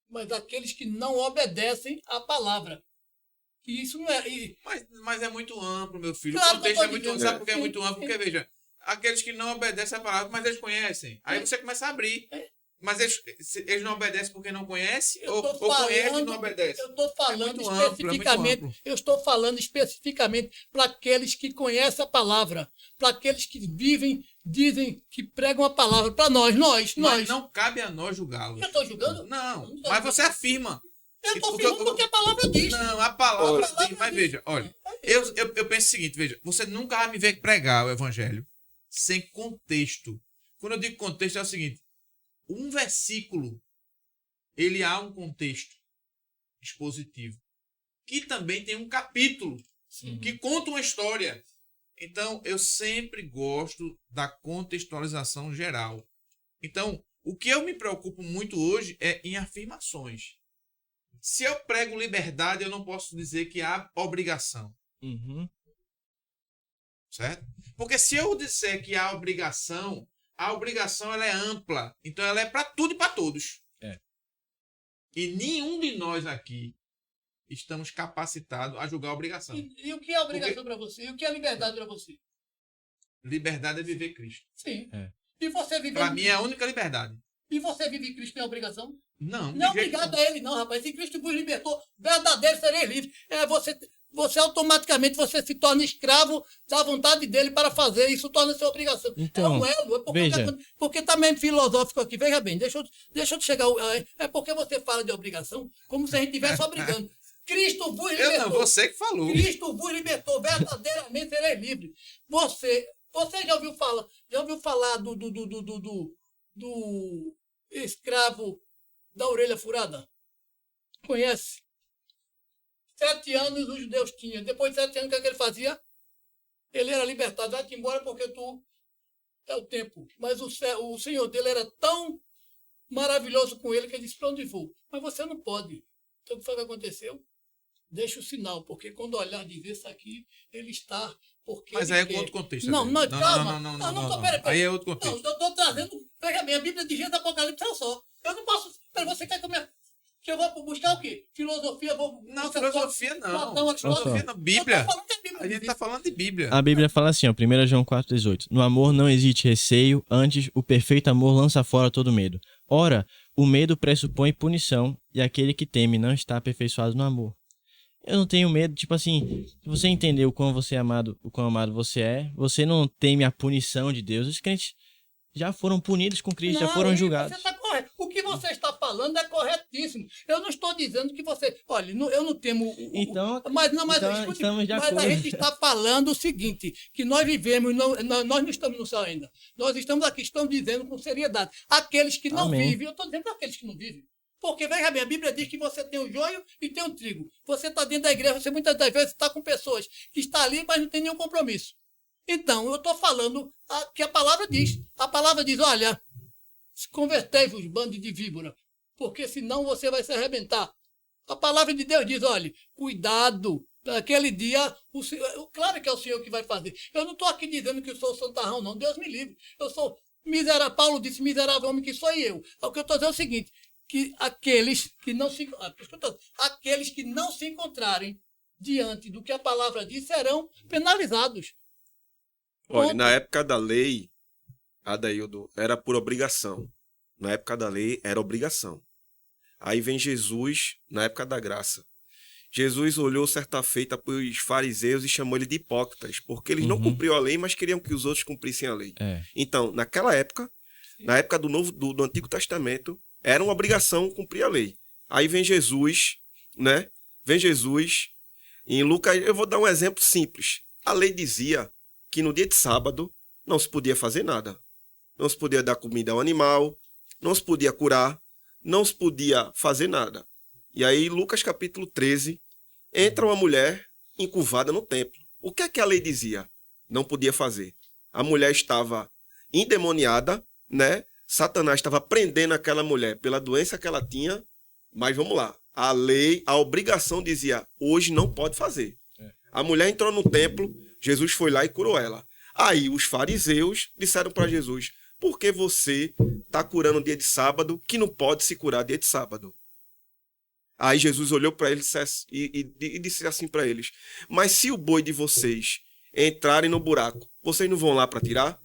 mas daqueles que não obedecem à palavra. E isso não é... Mas é muito amplo, meu filho. Claro, o contexto é muito amplo. Sabe por que é muito amplo? Porque, veja, aqueles que não obedecem à palavra, mas eles conhecem. Aí você começa a abrir. Mas eles não obedecem porque não conhecem? Ou conhecem e não obedecem? Eu estou falando especificamente. Eu estou falando especificamente para aqueles que conhecem a palavra, para aqueles que vivem, dizem que pregam a palavra, para nós. Mas não cabe a nós julgá-los. Eu estou julgando? Não, mas você afirma. Eu estou afirmando porque a palavra diz. Não, a palavra diz. Mas veja, olha, eu penso o seguinte, veja, você nunca vai me ver pregar o evangelho sem contexto. Quando eu digo contexto é o seguinte, um versículo, ele há um contexto expositivo, que também tem um capítulo, que conta uma história. Então, eu sempre gosto da contextualização geral. Então, o que eu me preocupo muito hoje é em afirmações. Se eu prego liberdade, eu não posso dizer que há obrigação. Certo? Porque se eu disser que há obrigação, a obrigação ela é ampla. Então ela é para tudo e para todos. E nenhum de nós aqui estamos capacitados a julgar a obrigação. E o que é obrigação para você? E o que é liberdade para você? Liberdade é viver Cristo. Sim. E você vive... Para mim é a única liberdade. E você vive Cristo tem obrigação? Não. Não é obrigado a ele, não, rapaz. Se Cristo vos libertou, verdadeiro sereis livres. Você automaticamente você se torna escravo da vontade dele para fazer. Isso torna sua obrigação. Então, porque também é filosófico aqui. Veja bem, deixa eu chegar... É porque você fala de obrigação como se a gente estivesse obrigando. Cristo vos libertou. Eu não, você que falou. Cristo vos libertou, verdadeiramente sereis livres. Você já ouviu falar do escravo da orelha furada? Conhece? 7 anos os judeus tinham. Depois de 7 anos, o que ele fazia? Ele era libertado. Vai-te embora porque tu é o tempo. Mas o senhor dele era tão maravilhoso com ele que ele disse, para onde vou? Mas você não pode. Então o que foi que aconteceu? Deixa o sinal, porque quando olhar de ver isso aqui, ele está... Mas aí é outro contexto. Calma. Não. Aí é outro contexto. Não, eu estou trazendo... Veja bem, a Bíblia de Gênesis e Apocalipse é só. Eu não posso... Você quer que eu vou buscar o quê? Filosofia? Não, filosofia não. Filosofia não. Bíblia. A gente está falando de Bíblia. A Bíblia fala assim, ó, 1 João 4,18. No amor não existe receio, antes o perfeito amor lança fora todo medo. Ora, o medo pressupõe punição, e aquele que teme não está aperfeiçoado no amor. Eu não tenho medo, tipo assim, se você entender o quão amado você é, você não teme a punição de Deus. Os crentes já foram punidos com Cristo, já foram julgados. Você está correto. O que você está falando é corretíssimo. Eu não estou dizendo que você... Olha, eu não temo... Mas a gente está falando o seguinte, que nós vivemos, nós não estamos no céu ainda. Nós estamos aqui, estamos dizendo com seriedade. Aqueles que não vivem, eu estou dizendo aqueles que não vivem. Porque, veja bem, a Bíblia diz que você tem o joio e tem o trigo. Você está dentro da igreja, você muitas das vezes está com pessoas que estão ali, mas não tem nenhum compromisso. Então, eu estou falando que a palavra diz. A palavra diz, olha, convertei-vos, bando de víbora, porque senão você vai se arrebentar. A palavra de Deus diz, olha, cuidado, naquele dia, claro que é o Senhor que vai fazer. Eu não estou aqui dizendo que eu sou santarrão, não, Deus me livre. Eu sou miserável, Paulo disse, miserável homem que sou eu. O que eu estou dizendo é o seguinte, que aqueles que não se encontrarem diante do que a palavra diz serão penalizados. Olha, na época da lei, Adaildo, era por obrigação. Na época da lei, era obrigação. Aí vem Jesus, na época da graça. Jesus olhou certa feita para os fariseus e chamou eles de hipócritas, porque eles não cumpriam a lei, mas queriam que os outros cumprissem a lei. Então, naquela época, na época do Antigo Testamento, era uma obrigação cumprir a lei. Aí vem Jesus, né? Vem Jesus, em Lucas, eu vou dar um exemplo simples. A lei dizia que no dia de sábado não se podia fazer nada. Não se podia dar comida ao animal, não se podia curar, não se podia fazer nada. E aí, Lucas capítulo 13, entra uma mulher encurvada no templo. O que é que a lei dizia? Não podia fazer. A mulher estava endemoniada, né? Satanás estava prendendo aquela mulher pela doença que ela tinha, mas vamos lá. A lei, a obrigação dizia, hoje não pode fazer. A mulher entrou no templo, Jesus foi lá e curou ela. Aí os fariseus disseram para Jesus, por que você está curando dia de sábado que não pode se curar dia de sábado? Aí Jesus olhou para eles e disse assim para eles, mas se o boi de vocês entrarem no buraco, vocês não vão lá para tirar?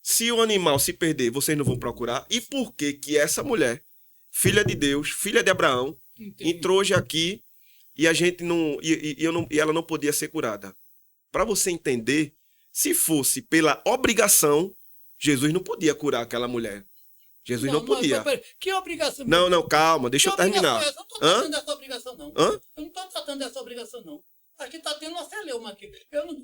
Se o animal se perder, vocês não vão procurar? E por que que essa mulher, filha de Deus, filha de Abraão, entrou hoje aqui e a gente não e ela não podia ser curada? Para você entender, se fosse pela obrigação, Jesus não podia curar aquela mulher. Jesus não podia. Que obrigação? Não, calma, deixa eu terminar. Eu não estou tratando dessa obrigação, não. Hã? Eu não estou tratando dessa obrigação, não. Aqui está tendo uma celeuma aqui.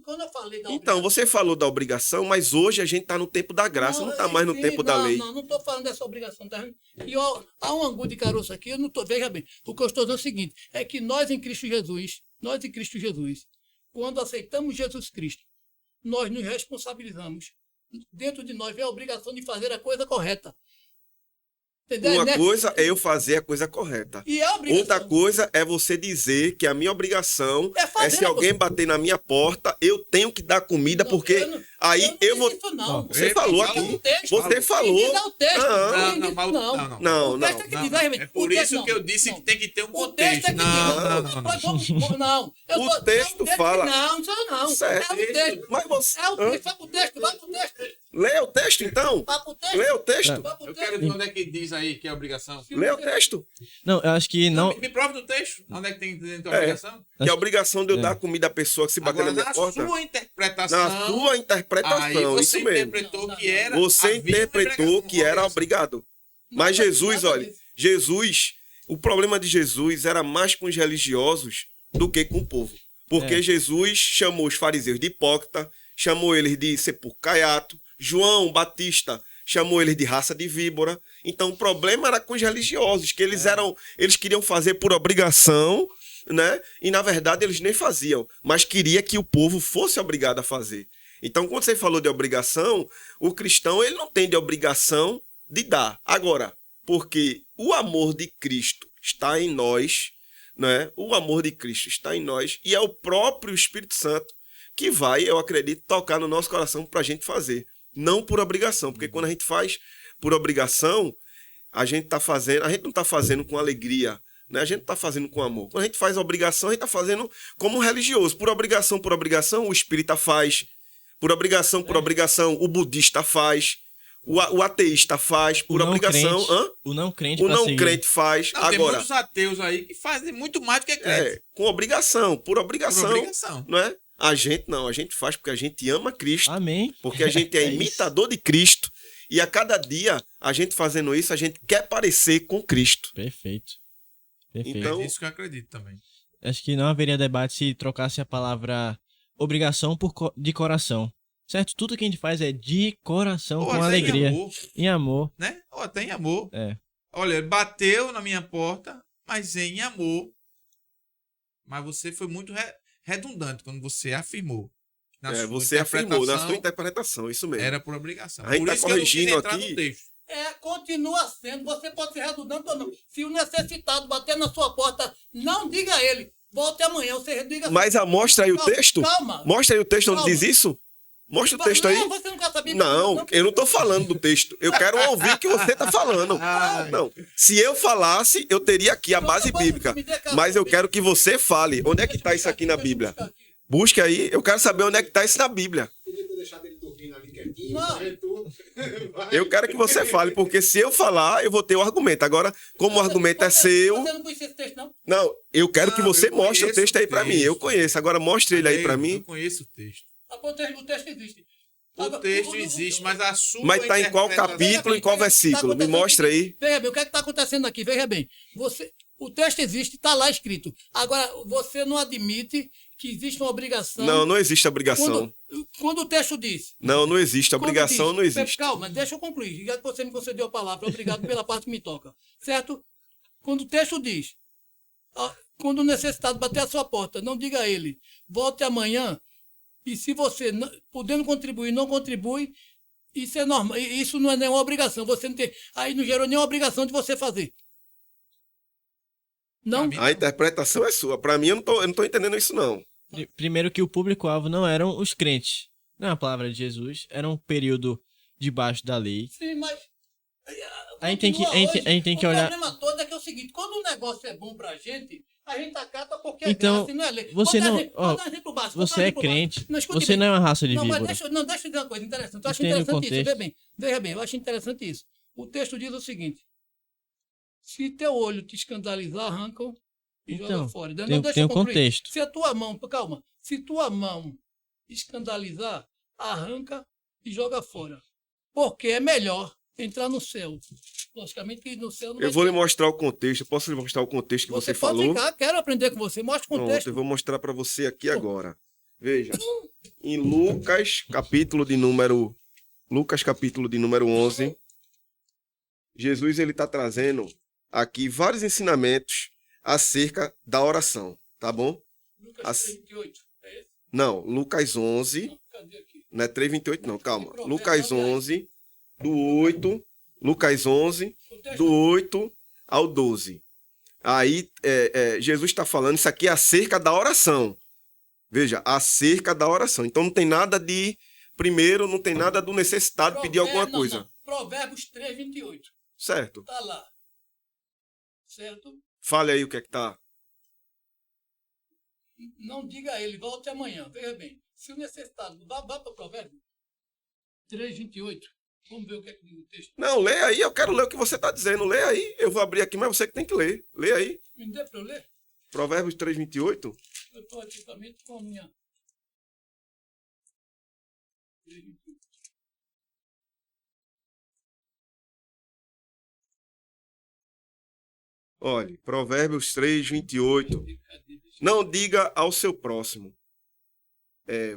Quando eu falei da obrigação... Então, você falou da obrigação, mas hoje a gente está no tempo da graça, não está mais no tempo da lei. Não estou falando dessa obrigação. Tá? E há um angu de caroço aqui, eu não tô, veja bem, o que eu estou dizendo é o seguinte, é que nós em Cristo Jesus, quando aceitamos Jesus Cristo, nós nos responsabilizamos. Dentro de nós vem a obrigação de fazer a coisa correta. Entendeu? Uma coisa é eu fazer a coisa correta. E a obrigação. Outra coisa é você dizer que a minha obrigação é se alguém bater na minha porta, eu tenho que dar comida, porque aí eu vou... Isso, não. Você falou aqui. Você falou. Não. O texto é que diz, É por isso que eu disse que tem que ter um contexto. Não. O texto fala. Não. Certo. É o texto. Mas você... É o texto. Vai pro texto. Lê o texto, então. Vai pro texto. Lê o texto. Eu quero ver onde é que diz aí que é obrigação. Lê o texto. Não, eu acho que não. Me prova no texto. Onde é que tem obrigação? Que é a obrigação de eu dar comida à pessoa que se bater Agora, na minha na porta. sua interpretação. Na sua interpretação, aí você isso mesmo. interpretou que era. Você interpretou que era obrigado. Mas Jesus, olha, Jesus, o problema de Jesus era mais com os religiosos do que com o povo. Porque Jesus chamou os fariseus de hipócrita, chamou eles de sepulcro caiato, João Batista chamou eles de raça de víbora. Então o problema era com os religiosos, que eles queriam fazer por obrigação, né? E na verdade eles nem faziam, mas queria que o povo fosse obrigado a fazer. Então quando você falou de obrigação, o cristão ele não tem de obrigação de dar. Agora, porque o amor de Cristo está em nós, né? O amor de Cristo está em nós e é o próprio Espírito Santo que vai, eu acredito, tocar no nosso coração para a gente fazer. Não por obrigação, porque quando a gente faz por obrigação, a gente não está fazendo com alegria, né? A gente está fazendo com amor. Quando a gente faz obrigação, a gente está fazendo como um religioso. Por obrigação, o espírita faz. Por obrigação, o budista faz. O ateísta faz. Por obrigação. O não crente. O não crente faz. Não, agora, tem muitos ateus aí que fazem muito mais do que crente. Com obrigação, por obrigação. Por obrigação. Não é? A gente não, a gente faz porque a gente ama Cristo. Amém. Porque a gente é imitador de Cristo. E a cada dia, a gente fazendo isso, a gente quer parecer com Cristo. Perfeito. Então, É isso que eu acredito também. Acho que não haveria debate se trocasse a palavra obrigação de coração. Certo? Tudo que a gente faz é de coração, com alegria. Em amor. Né? Ou até em amor. É. Olha, ele bateu na minha porta, mas em amor. Mas você foi muito redundante quando você afirmou. Você afirmou na sua interpretação, isso mesmo. Era por obrigação. A gente está corrigindo aqui. Continua sendo. Você pode ser redundante ou não. Se o necessitado bater na sua porta, não diga a ele. Volte amanhã, você diga assim. Mas mostra aí o texto. Calma. Mostra aí o texto onde diz isso. Mostra o texto aí. Não, você não quer saber. Não, eu não estou falando do texto. Eu quero ouvir o que você está falando. Não. Se eu falasse, eu teria aqui a base bíblica. Mas eu quero que você fale. Onde é que está isso aqui na Bíblia? Busque aí. Eu quero saber onde é que está isso na Bíblia. Não, Eu quero que você fale, porque se eu falar, eu vou ter o argumento. Agora, como o argumento é seu... Você não conhecia esse texto, não? Não, eu quero que Não, você eu mostre o conheço texto aí o pra mim. texto. Eu conheço. Agora mostre ele aí pra Eu mim. conheço o texto. O texto existe. O texto existe, mas a sua Mas tá em qual interpretação- capítulo, em qual versículo? Me mostra aí. Veja bem, o que é que está acontecendo aqui? Veja bem. O texto existe, está lá escrito. Agora, você não admite que existe uma obrigação. Não, não existe obrigação. Quando o texto diz. Não existe. Obrigação Quando não diz, existe. Calma, deixa eu concluir. Já que você me concedeu a palavra, obrigado pela parte que me toca. Certo? Quando o texto diz, quando o necessitado bater a sua porta, não diga a ele, volte amanhã, e se você, podendo contribuir, não contribui, isso é normal, isso não é nenhuma obrigação. Você não tem, aí não gerou nenhuma obrigação de você fazer. Não? A interpretação é sua. Pra mim, eu não tô entendendo isso, não. Primeiro que o público-alvo não eram os crentes. Não é a palavra de Jesus. Era um período debaixo da lei. Sim, mas... A gente tem que olhar... O problema todo é que é o seguinte, quando o negócio é bom pra gente, a gente acata porque Então, é graça e não é lei. você não... Vou dar um exemplo básico, vou dar um Você é exemplo básico. crente. Não, escute Você bem. não é uma raça de Não, mas víbora. deixa eu dizer uma coisa interessante. Eu acho Entende o interessante isso. contexto? Veja bem, eu acho interessante isso. O texto diz o seguinte: se teu olho te escandalizar, arranca-o e joga Então, fora. tem Deixa eu um concluir. contexto. Se a tua mão, calma, se tua mão escandalizar, arranca e joga fora. Porque é melhor entrar no céu. Logicamente que no céu não Eu vai vou lhe ter. mostrar o contexto. Eu posso lhe mostrar o contexto que você pode falou? ficar, quero aprender com você. Mostra o Pronto, contexto. eu vou mostrar pra você aqui agora. Veja. Em Lucas, capítulo de número 11, Jesus ele tá trazendo aqui vários ensinamentos acerca da oração, tá bom? Lucas As- 3:28. É esse? Não, Lucas 11, Cadê aqui? não é 3:28 não, calma. Provérbios, Lucas aliás. 11, do 8, Lucas 11, O texto do 8 ao 12. Aí Jesus está falando, isso aqui é acerca da oração. Veja, acerca da oração. Então não tem nada de, primeiro, não tem nada do necessitado pedir alguma Não, coisa. não. Provérbios 3:28. Certo. Tá lá. Certo? Fale aí o que é que tá. Não diga a ele, volte amanhã. Veja bem. Se o necessitado. Vá para o provérbio 3:28. Vamos ver o que é que diz o texto. Não, lê aí, eu quero ler o que você está dizendo. Lê aí, eu vou abrir aqui, mas você que tem que ler. Lê aí. Me dê para eu ler? Provérbios 3:28. Eu estou aqui também com a minha. 3:28. Olhe, Provérbios 3:28. Cadê? Não diga ao seu próximo,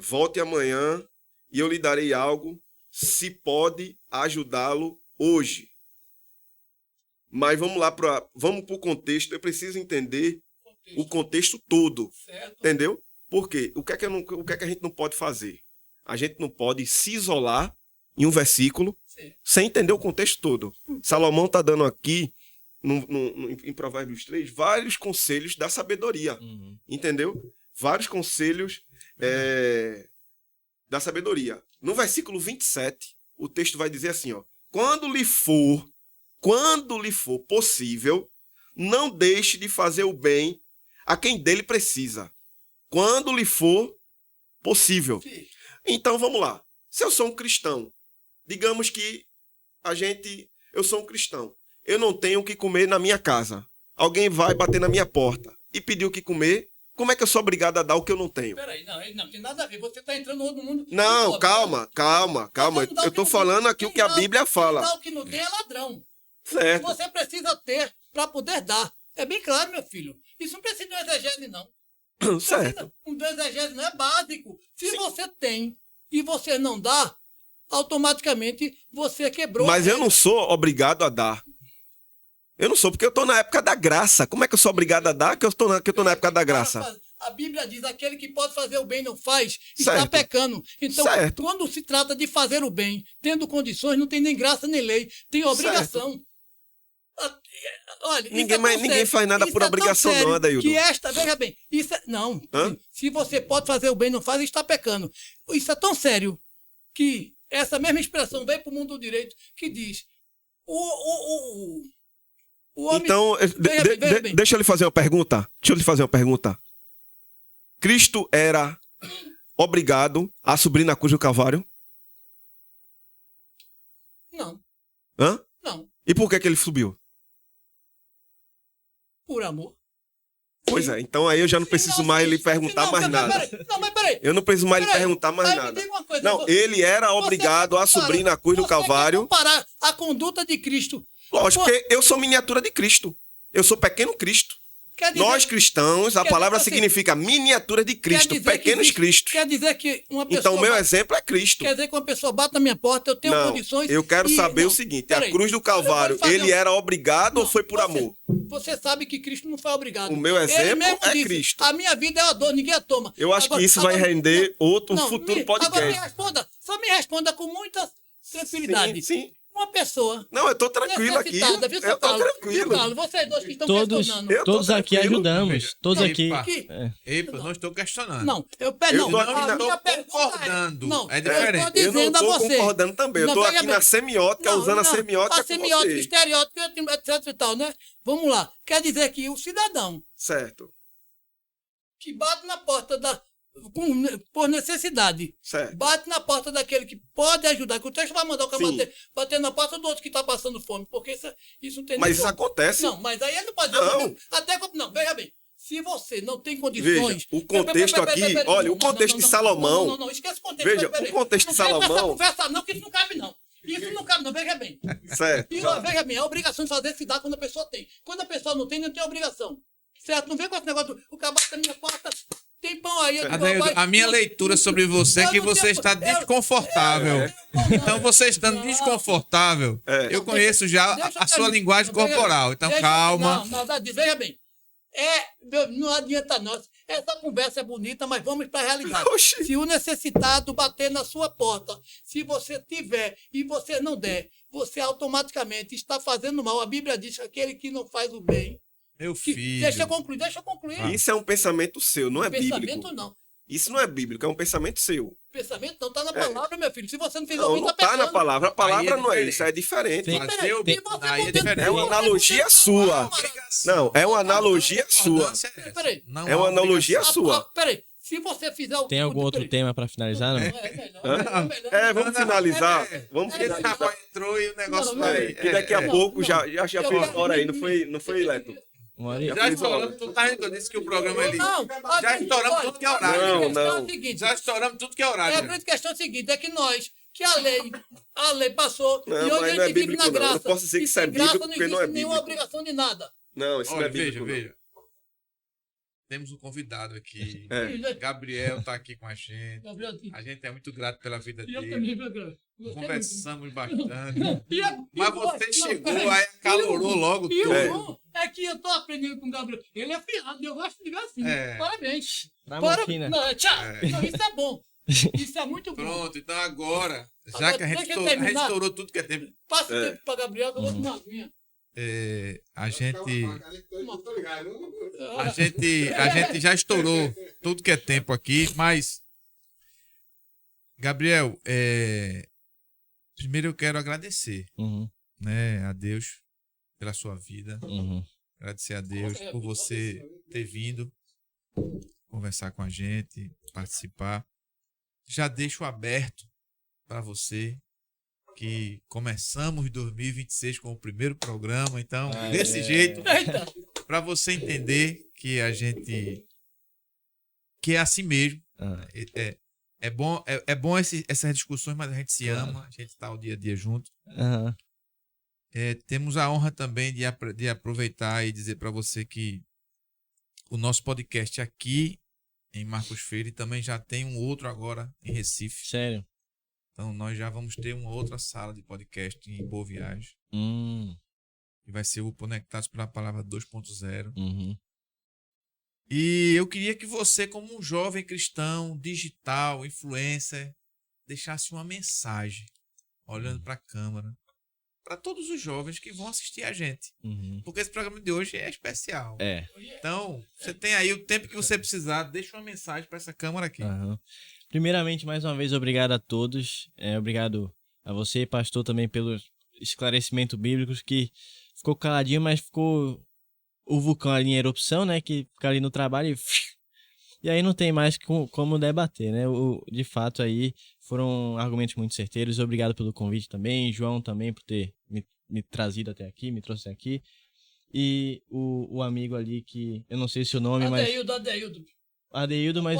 volte amanhã e eu lhe darei algo, se pode ajudá-lo hoje. Mas vamos lá, vamos para o contexto. Eu preciso entender o contexto todo, Certo? entendeu? Por quê? O que é que a gente não pode fazer? A gente não pode se isolar em um versículo Sim. sem entender o contexto todo. Salomão está dando aqui, em Provérbios 3, vários conselhos da sabedoria. Uhum. Entendeu? Vários conselhos da sabedoria. No versículo 27, o texto vai dizer assim, ó: quando lhe for possível, não deixe de fazer o bem a quem dele precisa. Quando lhe for possível. Sim. Então, vamos lá. Se eu sou um cristão, digamos que eu sou um cristão, eu não tenho o que comer na minha casa. Alguém vai bater na minha porta e pedir o que comer. Como é que eu sou obrigado a dar o que eu não tenho? Peraí, não tem nada a ver. Você está entrando no outro mundo. Não, pode, calma. Você não dá o Eu que tô não falando tem. aqui o Quem que a dá- Bíblia Quem fala. dá o que não tem é ladrão. Certo. Você precisa ter para poder dar. É bem claro, meu filho. Isso não precisa de um exegese, não. Certo. Um exegese não é básico. Se você tem e você não dá, automaticamente você quebrou. Mas a eu regra. não sou obrigado a dar. Eu não sou, porque eu tô na época da graça. Como é que eu sou obrigado a dar que eu tô na época da graça? A Bíblia diz: aquele que pode fazer o bem não faz, está Certo. pecando. Então, Certo. quando se trata de fazer o bem, tendo condições, não tem nem graça nem lei, tem obrigação. Olha, isso Ninguém é tão ninguém sério, faz nada isso por é tão obrigação, sério não, Adaildo. que veja bem, isso não. Hã? Se você pode fazer o bem não faz, está pecando. Isso é tão sério que essa mesma expressão vem para o mundo do direito que diz: o homem. Então, Veja bem. deixa eu lhe fazer uma pergunta. Cristo era obrigado a subir na cruz do Calvário? E por que ele subiu? Por amor. Pois é, então aí eu já não preciso mais lhe perguntar mais nada. Não, mas peraí. Eu não preciso mais lhe Peraí, perguntar mais aí me nada. diga uma coisa, Não, você- ele era você obrigado quer a subir comparar- na cruz do você quer Calvário. comparar a conduta de Cristo. Lógico, Pô, porque eu sou miniatura de Cristo. Eu sou pequeno Cristo. quer dizer- Nós cristãos, a quer palavra dizer assim, significa miniatura de quer Cristo, dizer que pequenos existe- Cristos. Quer dizer que uma pessoa. Então, o meu bate- exemplo é Cristo. Quer dizer que uma pessoa bate na minha porta, eu tenho Não, condições. eu quero e- saber não, o seguinte: peraí, a cruz do eu Calvário, vou lhe fazer ele era obrigado ou foi por você- amor? Você sabe que Cristo não foi obrigado. O meu Ele exemplo mesmo é disse, Cristo. A minha vida é uma dor, ninguém a toma. Eu acho que isso vai render outro futuro podcast. Agora me responda, só me responda com muita tranquilidade. Sim. Uma pessoa Não, eu tô tranquilo aqui. necessitada, viu, seu Eu tô Carlos? Viu, tranquilo. Carlos? Vocês dois que estão Todos, questionando. Eu tô todos aqui tranquilo. ajudamos. Veja, Todos não, aqui. epa. Que- É. Epa, não estou questionando. Não, eu Eu não, tô a aqui na- minha tô pergunta concordando, não, é eu diferente. estou Eu não dizendo a tô você. concordando também. Eu Não, tô veja aqui bem. na semiótica, usando a semiótica A com semiótica, você. estereótica, etc e tal, né? Vamos lá. Quer dizer que o cidadão Certo, que bate na porta por necessidade, certo. bate na porta daquele que pode ajudar, que o texto vai mandar o cara Sim. bater na porta do outro que está passando fome, porque isso não tem Mas nem isso como. acontece. Não, mas aí ele não pode Não. Não, veja bem. Se você não tem condições. Veja, o contexto aqui, olha, o contexto de Salomão. Não, esquece o contexto. Veja, peraí. o contexto de Não vem com essa Salomão. conversa, não, que isso não cabe, não. Isso não cabe, não, veja bem. Certo. E, ó, veja bem, a obrigação de fazer se dá quando a pessoa tem. Quando a pessoa não tem obrigação. Certo? Não vem com esse negócio o cara bate na minha porta, tem pão aí. eu digo, Adeildo, vai- a minha leitura sobre você é que você está desconfortável. Então, você estando desconfortável, É. eu conheço já Deixa eu a sua terminar. linguagem Veja bem, corporal. Então, deixa- calma. Veja bem. Não adianta nós. Essa conversa é bonita, mas vamos para a realidade. Oxi. Se o necessitado bater na sua porta, se você tiver e você não der, você automaticamente está fazendo mal. A Bíblia diz que aquele que não faz o bem. Meu que- filho. Deixa eu concluir. Isso é um pensamento seu, não é Pensamento bíblico. não. Isso não é bíblico, é um pensamento seu. Pensamento não está na palavra, meu filho. Se você não fizer Não, ouvir, não tá tá na pecando. palavra. A palavra Aí é não é diferente. isso, é diferente. Tem- Fazer Peraí, o- e você Aí é não diferente. tem- É uma analogia sua. Não, é uma analogia sua. Peraí. Não É uma há analogia obrigação. sua. Peraí. Se você fizer o. Tem algum outro peraí. tema pra finalizar? Não? É melhor. É, vamos finalizar. Vamos Esse finalizar. rapaz entrou e o negócio Não, vai. Que daqui a Não, pouco não. já Eu fez quero- hora aí, não foi, Leto? Uma hora e- Já estouramos tudo, tá vendo? Eu disse que o programa ele. Não, Já estouramos tudo que é horário. Não, A questão não. é a seguinte, Já estouramos tudo que é a horário. grande questão é a seguinte, é que nós, que a lei passou, Não, e hoje mas a não é gente vive bíblico, na não. Eu graça. não posso dizer que E isso é sem graça bíblico, porque não é existe nenhuma bíblico. obrigação de nada. Não, isso não Olha, é bíblico. veja, não. veja. Temos um convidado aqui. É. Gabriel tá aqui com a gente. Gabriel, A gente é muito grato pela vida e eu dele. também, viu, Gabriel? Gostei Conversamos bastante. muito. E a- Mas e você não, chegou, peraí. aí acalorou logo E o tudo. bom é que eu tô aprendendo com o Gabriel. Ele é fiado, eu gosto de ver assim. É. Parabéns. Tramontina. Não, tchau. Não, isso é bom. Isso é muito bom. Pronto, então agora, já Agora, que a gente, deixa eu estourou, a gente terminar. estourou tudo que é tempo, Passa o É. tempo pra Gabriel, que eu vou tomar uma aguinha. a gente já estourou tudo que é tempo aqui, mas Gabriel, primeiro eu quero agradecer, Uhum, né, a Deus pela sua vida, uhum. agradecer a Deus por você ter vindo conversar com a gente, participar. Já deixo aberto para você que começamos 2026 com o primeiro programa, então desse jeito, Eita. para você entender que a gente que é assim mesmo. Ah, É bom essas discussões, mas a gente se ama, a gente está o dia a dia junto. aham. Temos a honra também de aproveitar e dizer para você que o nosso podcast aqui em Marcos Freire também já tem um outro agora em Recife. Sério? Então nós já vamos ter uma outra sala de podcast em Boa Viagem. Que vai ser o Conectados pela Palavra 2.0. Uhum. E eu queria que você, como um jovem cristão, digital, influencer, deixasse uma mensagem olhando para a câmera para todos os jovens que vão assistir a gente. Uhum. Porque esse programa de hoje é especial. É. Então, você tem aí o tempo que você precisar, deixa uma mensagem para essa câmera aqui. Aham. Primeiramente, mais uma vez, obrigado a todos. Obrigado a você, pastor, também pelo esclarecimento bíblico, que ficou caladinho, mas ficou o vulcão ali em erupção, né? Que fica ali no trabalho e aí não tem mais como debater, né? De fato, aí foram argumentos muito certeiros. Obrigado pelo convite também. João também por ter me me trazido até aqui, me trouxe aqui. E o amigo ali que, eu não sei se o nome, mas... Adeildo. Adeildo, mas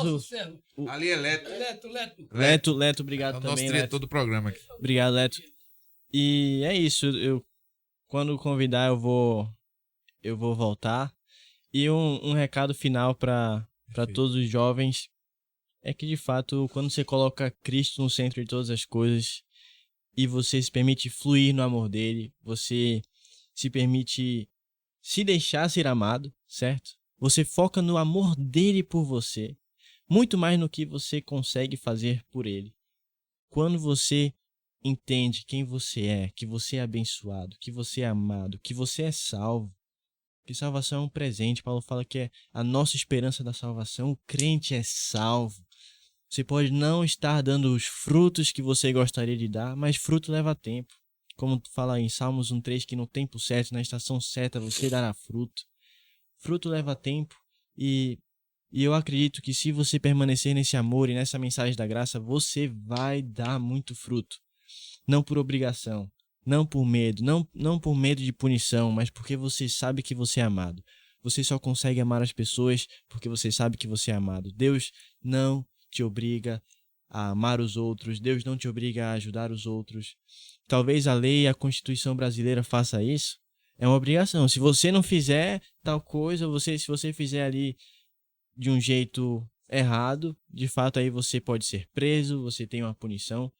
Ali é Leto. Leto, obrigado É o também, nosso Leto. diretor do programa aqui. Obrigado, Leto. E é isso, quando convidar eu vou voltar. E um recado final para todos os jovens é que, de fato, quando você coloca Cristo no centro de todas as coisas e você se permite fluir no amor dele, você se permite se deixar ser amado, certo? Você foca no amor dele por você, muito mais no que você consegue fazer por ele. Quando você entende quem você é, que você é abençoado, que você é amado, que você é salvo, que salvação é um presente. Paulo fala que é a nossa esperança da salvação. O crente é salvo. Você pode não estar dando os frutos que você gostaria de dar, mas fruto leva tempo. Como fala em Salmos 1:3, que no tempo certo, na estação certa, você dará fruto. Fruto leva tempo e eu acredito que se você permanecer nesse amor e nessa mensagem da graça, você vai dar muito fruto. Não por obrigação, não por medo, não por medo de punição, mas porque você sabe que você é amado. Você só consegue amar as pessoas porque você sabe que você é amado. Deus não te obriga a amar os outros, Deus não te obriga a ajudar os outros. Talvez a lei e a Constituição brasileira faça isso. É uma obrigação. Se você não fizer tal coisa, se você fizer ali de um jeito errado, de fato aí você pode ser preso, você tem uma punição.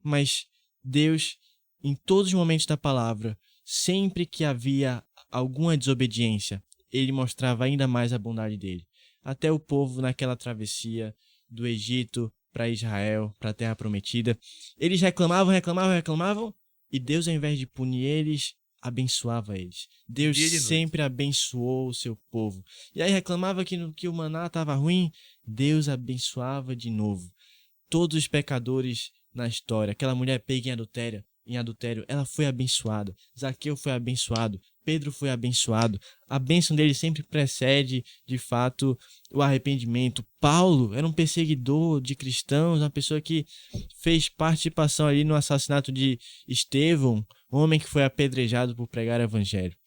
Mas Deus, em todos os momentos da palavra, sempre que havia alguma desobediência, ele mostrava ainda mais a bondade dele. Até o povo naquela travessia do Egito para Israel, para a Terra Prometida, eles reclamavam, e Deus, ao invés de punir eles, abençoava eles. Deus sempre abençoou o seu povo. E aí reclamava que o maná estava ruim, Deus abençoava de novo. Todos os pecadores na história, aquela mulher pega em adultério, ela foi abençoada. Zaqueu foi abençoado. Pedro foi abençoado. A bênção dele sempre precede, de fato, o arrependimento. Paulo era um perseguidor de cristãos, uma pessoa que fez participação ali no assassinato de Estevão, homem que foi apedrejado por pregar o evangelho.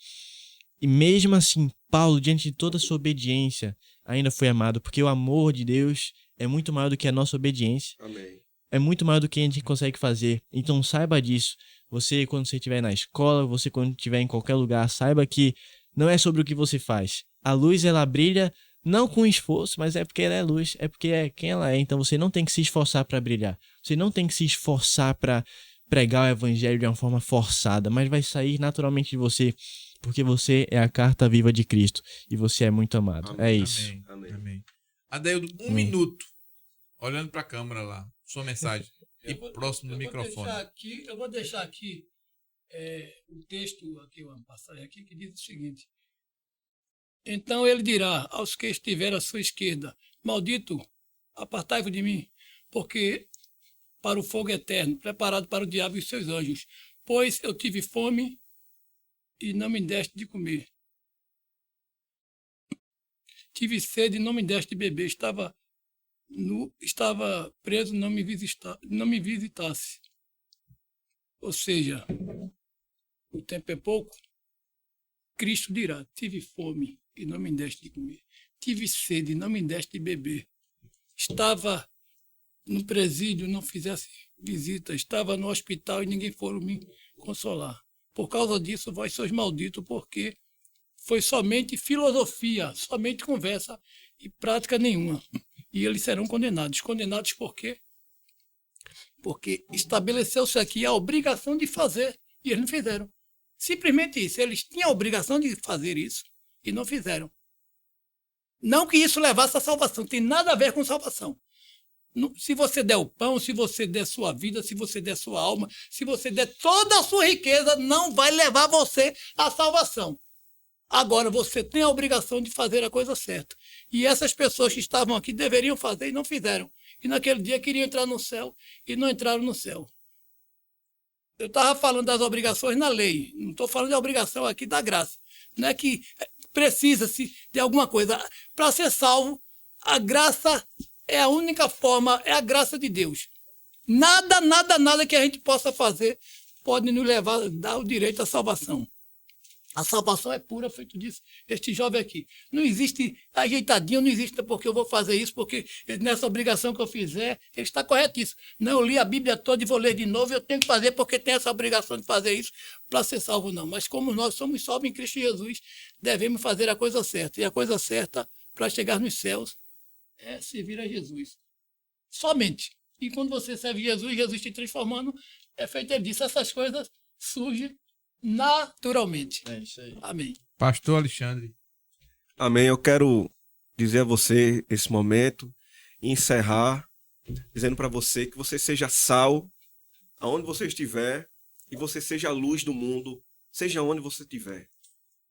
E mesmo assim, Paulo, diante de toda a sua obediência, ainda foi amado, porque o amor de Deus é muito maior do que a nossa obediência. Amém. É muito maior do que a gente consegue fazer. Então saiba disso. Você, quando você estiver na escola, você quando estiver em qualquer lugar, saiba que não é sobre o que você faz. A luz, ela brilha não com esforço, mas é porque ela é luz, é porque é quem ela é. Então você não tem que se esforçar para brilhar. Você não tem que se esforçar para pregar o evangelho de uma forma forçada, mas vai sair naturalmente de você, porque você é a carta viva de Cristo e você é muito amado. Amém. É isso. Amém. Adeildo, minuto, olhando para a câmera lá, sua mensagem. E próximo do microfone. Eu vou deixar aqui o texto, aqui, uma passagem aqui, que diz o seguinte. Então ele dirá aos que estiverem à sua esquerda, maldito, apartai-vos de mim, porque para o fogo eterno, preparado para o diabo e os seus anjos. Pois eu tive fome e não me deste de comer. Tive sede e não me deste de beber. Estava preso, não me visitasse. Ou seja, o tempo é pouco. Cristo dirá, tive fome e não me deste de comer. Tive sede e não me deste de beber. Estava no presídio, não fizesse visita. Estava no hospital e ninguém foi me consolar. Por causa disso, vós sois malditos, porque foi somente filosofia, somente conversa e prática nenhuma. E eles serão condenados. Condenados por quê? Porque estabeleceu-se aqui a obrigação de fazer, e eles não fizeram. Simplesmente isso. Eles tinham a obrigação de fazer isso e não fizeram. Não que isso levasse à salvação, tem nada a ver com salvação. Se você der o pão, se você der sua vida, se você der sua alma, se você der toda a sua riqueza, não vai levar você à salvação. Agora, você tem a obrigação de fazer a coisa certa. E essas pessoas que estavam aqui deveriam fazer e não fizeram. E naquele dia queriam entrar no céu e não entraram no céu. Eu estava falando das obrigações na lei. Não estou falando da obrigação aqui da graça. Não é que precisa-se de alguma coisa. Para ser salvo, a graça é a única forma, é a graça de Deus. Nada que a gente possa fazer podem nos levar, dar o direito à salvação. A salvação é pura, feito disso, este jovem aqui. Não existe ajeitadinho, não existe porque eu vou fazer isso, porque nessa obrigação que eu fizer, ele está corretíssimo. Não, eu li a Bíblia toda e vou ler de novo, eu tenho que fazer porque tem essa obrigação de fazer isso para ser salvo, não. Mas como nós somos salvos em Cristo Jesus, devemos fazer a coisa certa. E a coisa certa para chegar nos céus é servir a Jesus. Somente. E quando você serve Jesus, Jesus te transformando, é feito disso. Essas coisas surgem naturalmente. É isso aí. Amém. Pastor Alexandre. Amém. Eu quero dizer a você esse momento e encerrar dizendo para você que você seja sal aonde você estiver e você seja a luz do mundo, seja onde você estiver.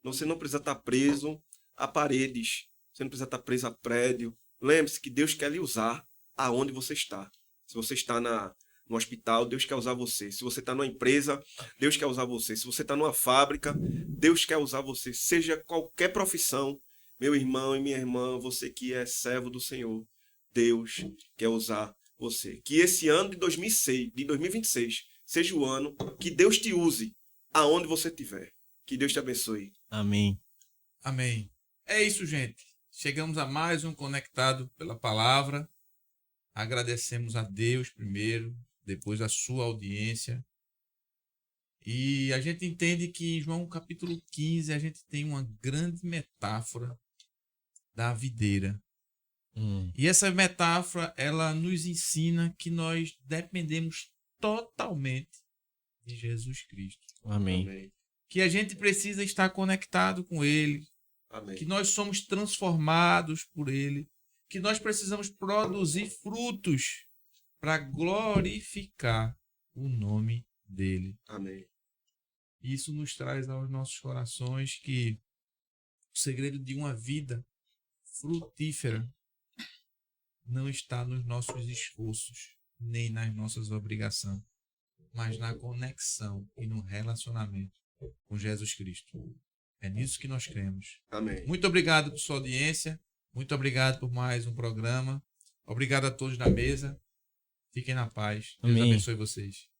Você não precisa estar preso a paredes, você não precisa estar preso a prédio. Lembre-se que Deus quer lhe usar aonde você está. Se você está no hospital, Deus quer usar você. Se você está numa empresa, Deus quer usar você. Se você está numa fábrica, Deus quer usar você. Seja qualquer profissão, meu irmão e minha irmã, você que é servo do Senhor, Deus quer usar você. Que esse ano de 2026 seja o ano que Deus te use aonde você estiver. Que Deus te abençoe. Amém. Amém. É isso, gente. Chegamos a mais um Conectado pela Palavra. Agradecemos a Deus primeiro, depois a sua audiência. E a gente entende que em João capítulo 15 a gente tem uma grande metáfora da videira. E essa metáfora, ela nos ensina que nós dependemos totalmente de Jesus Cristo. Amém. Amém. Que a gente precisa estar conectado com Ele, Amém. que nós somos transformados por Ele, que nós precisamos produzir frutos para glorificar o nome dEle. Amém. Isso nos traz aos nossos corações que o segredo de uma vida frutífera não está nos nossos esforços, nem nas nossas obrigações, mas na conexão e no relacionamento com Jesus Cristo. É nisso que nós cremos. Amém. Muito obrigado por sua audiência. Muito obrigado por mais um programa. Obrigado a todos da mesa. Fiquem na paz. Deus Amém. abençoe vocês.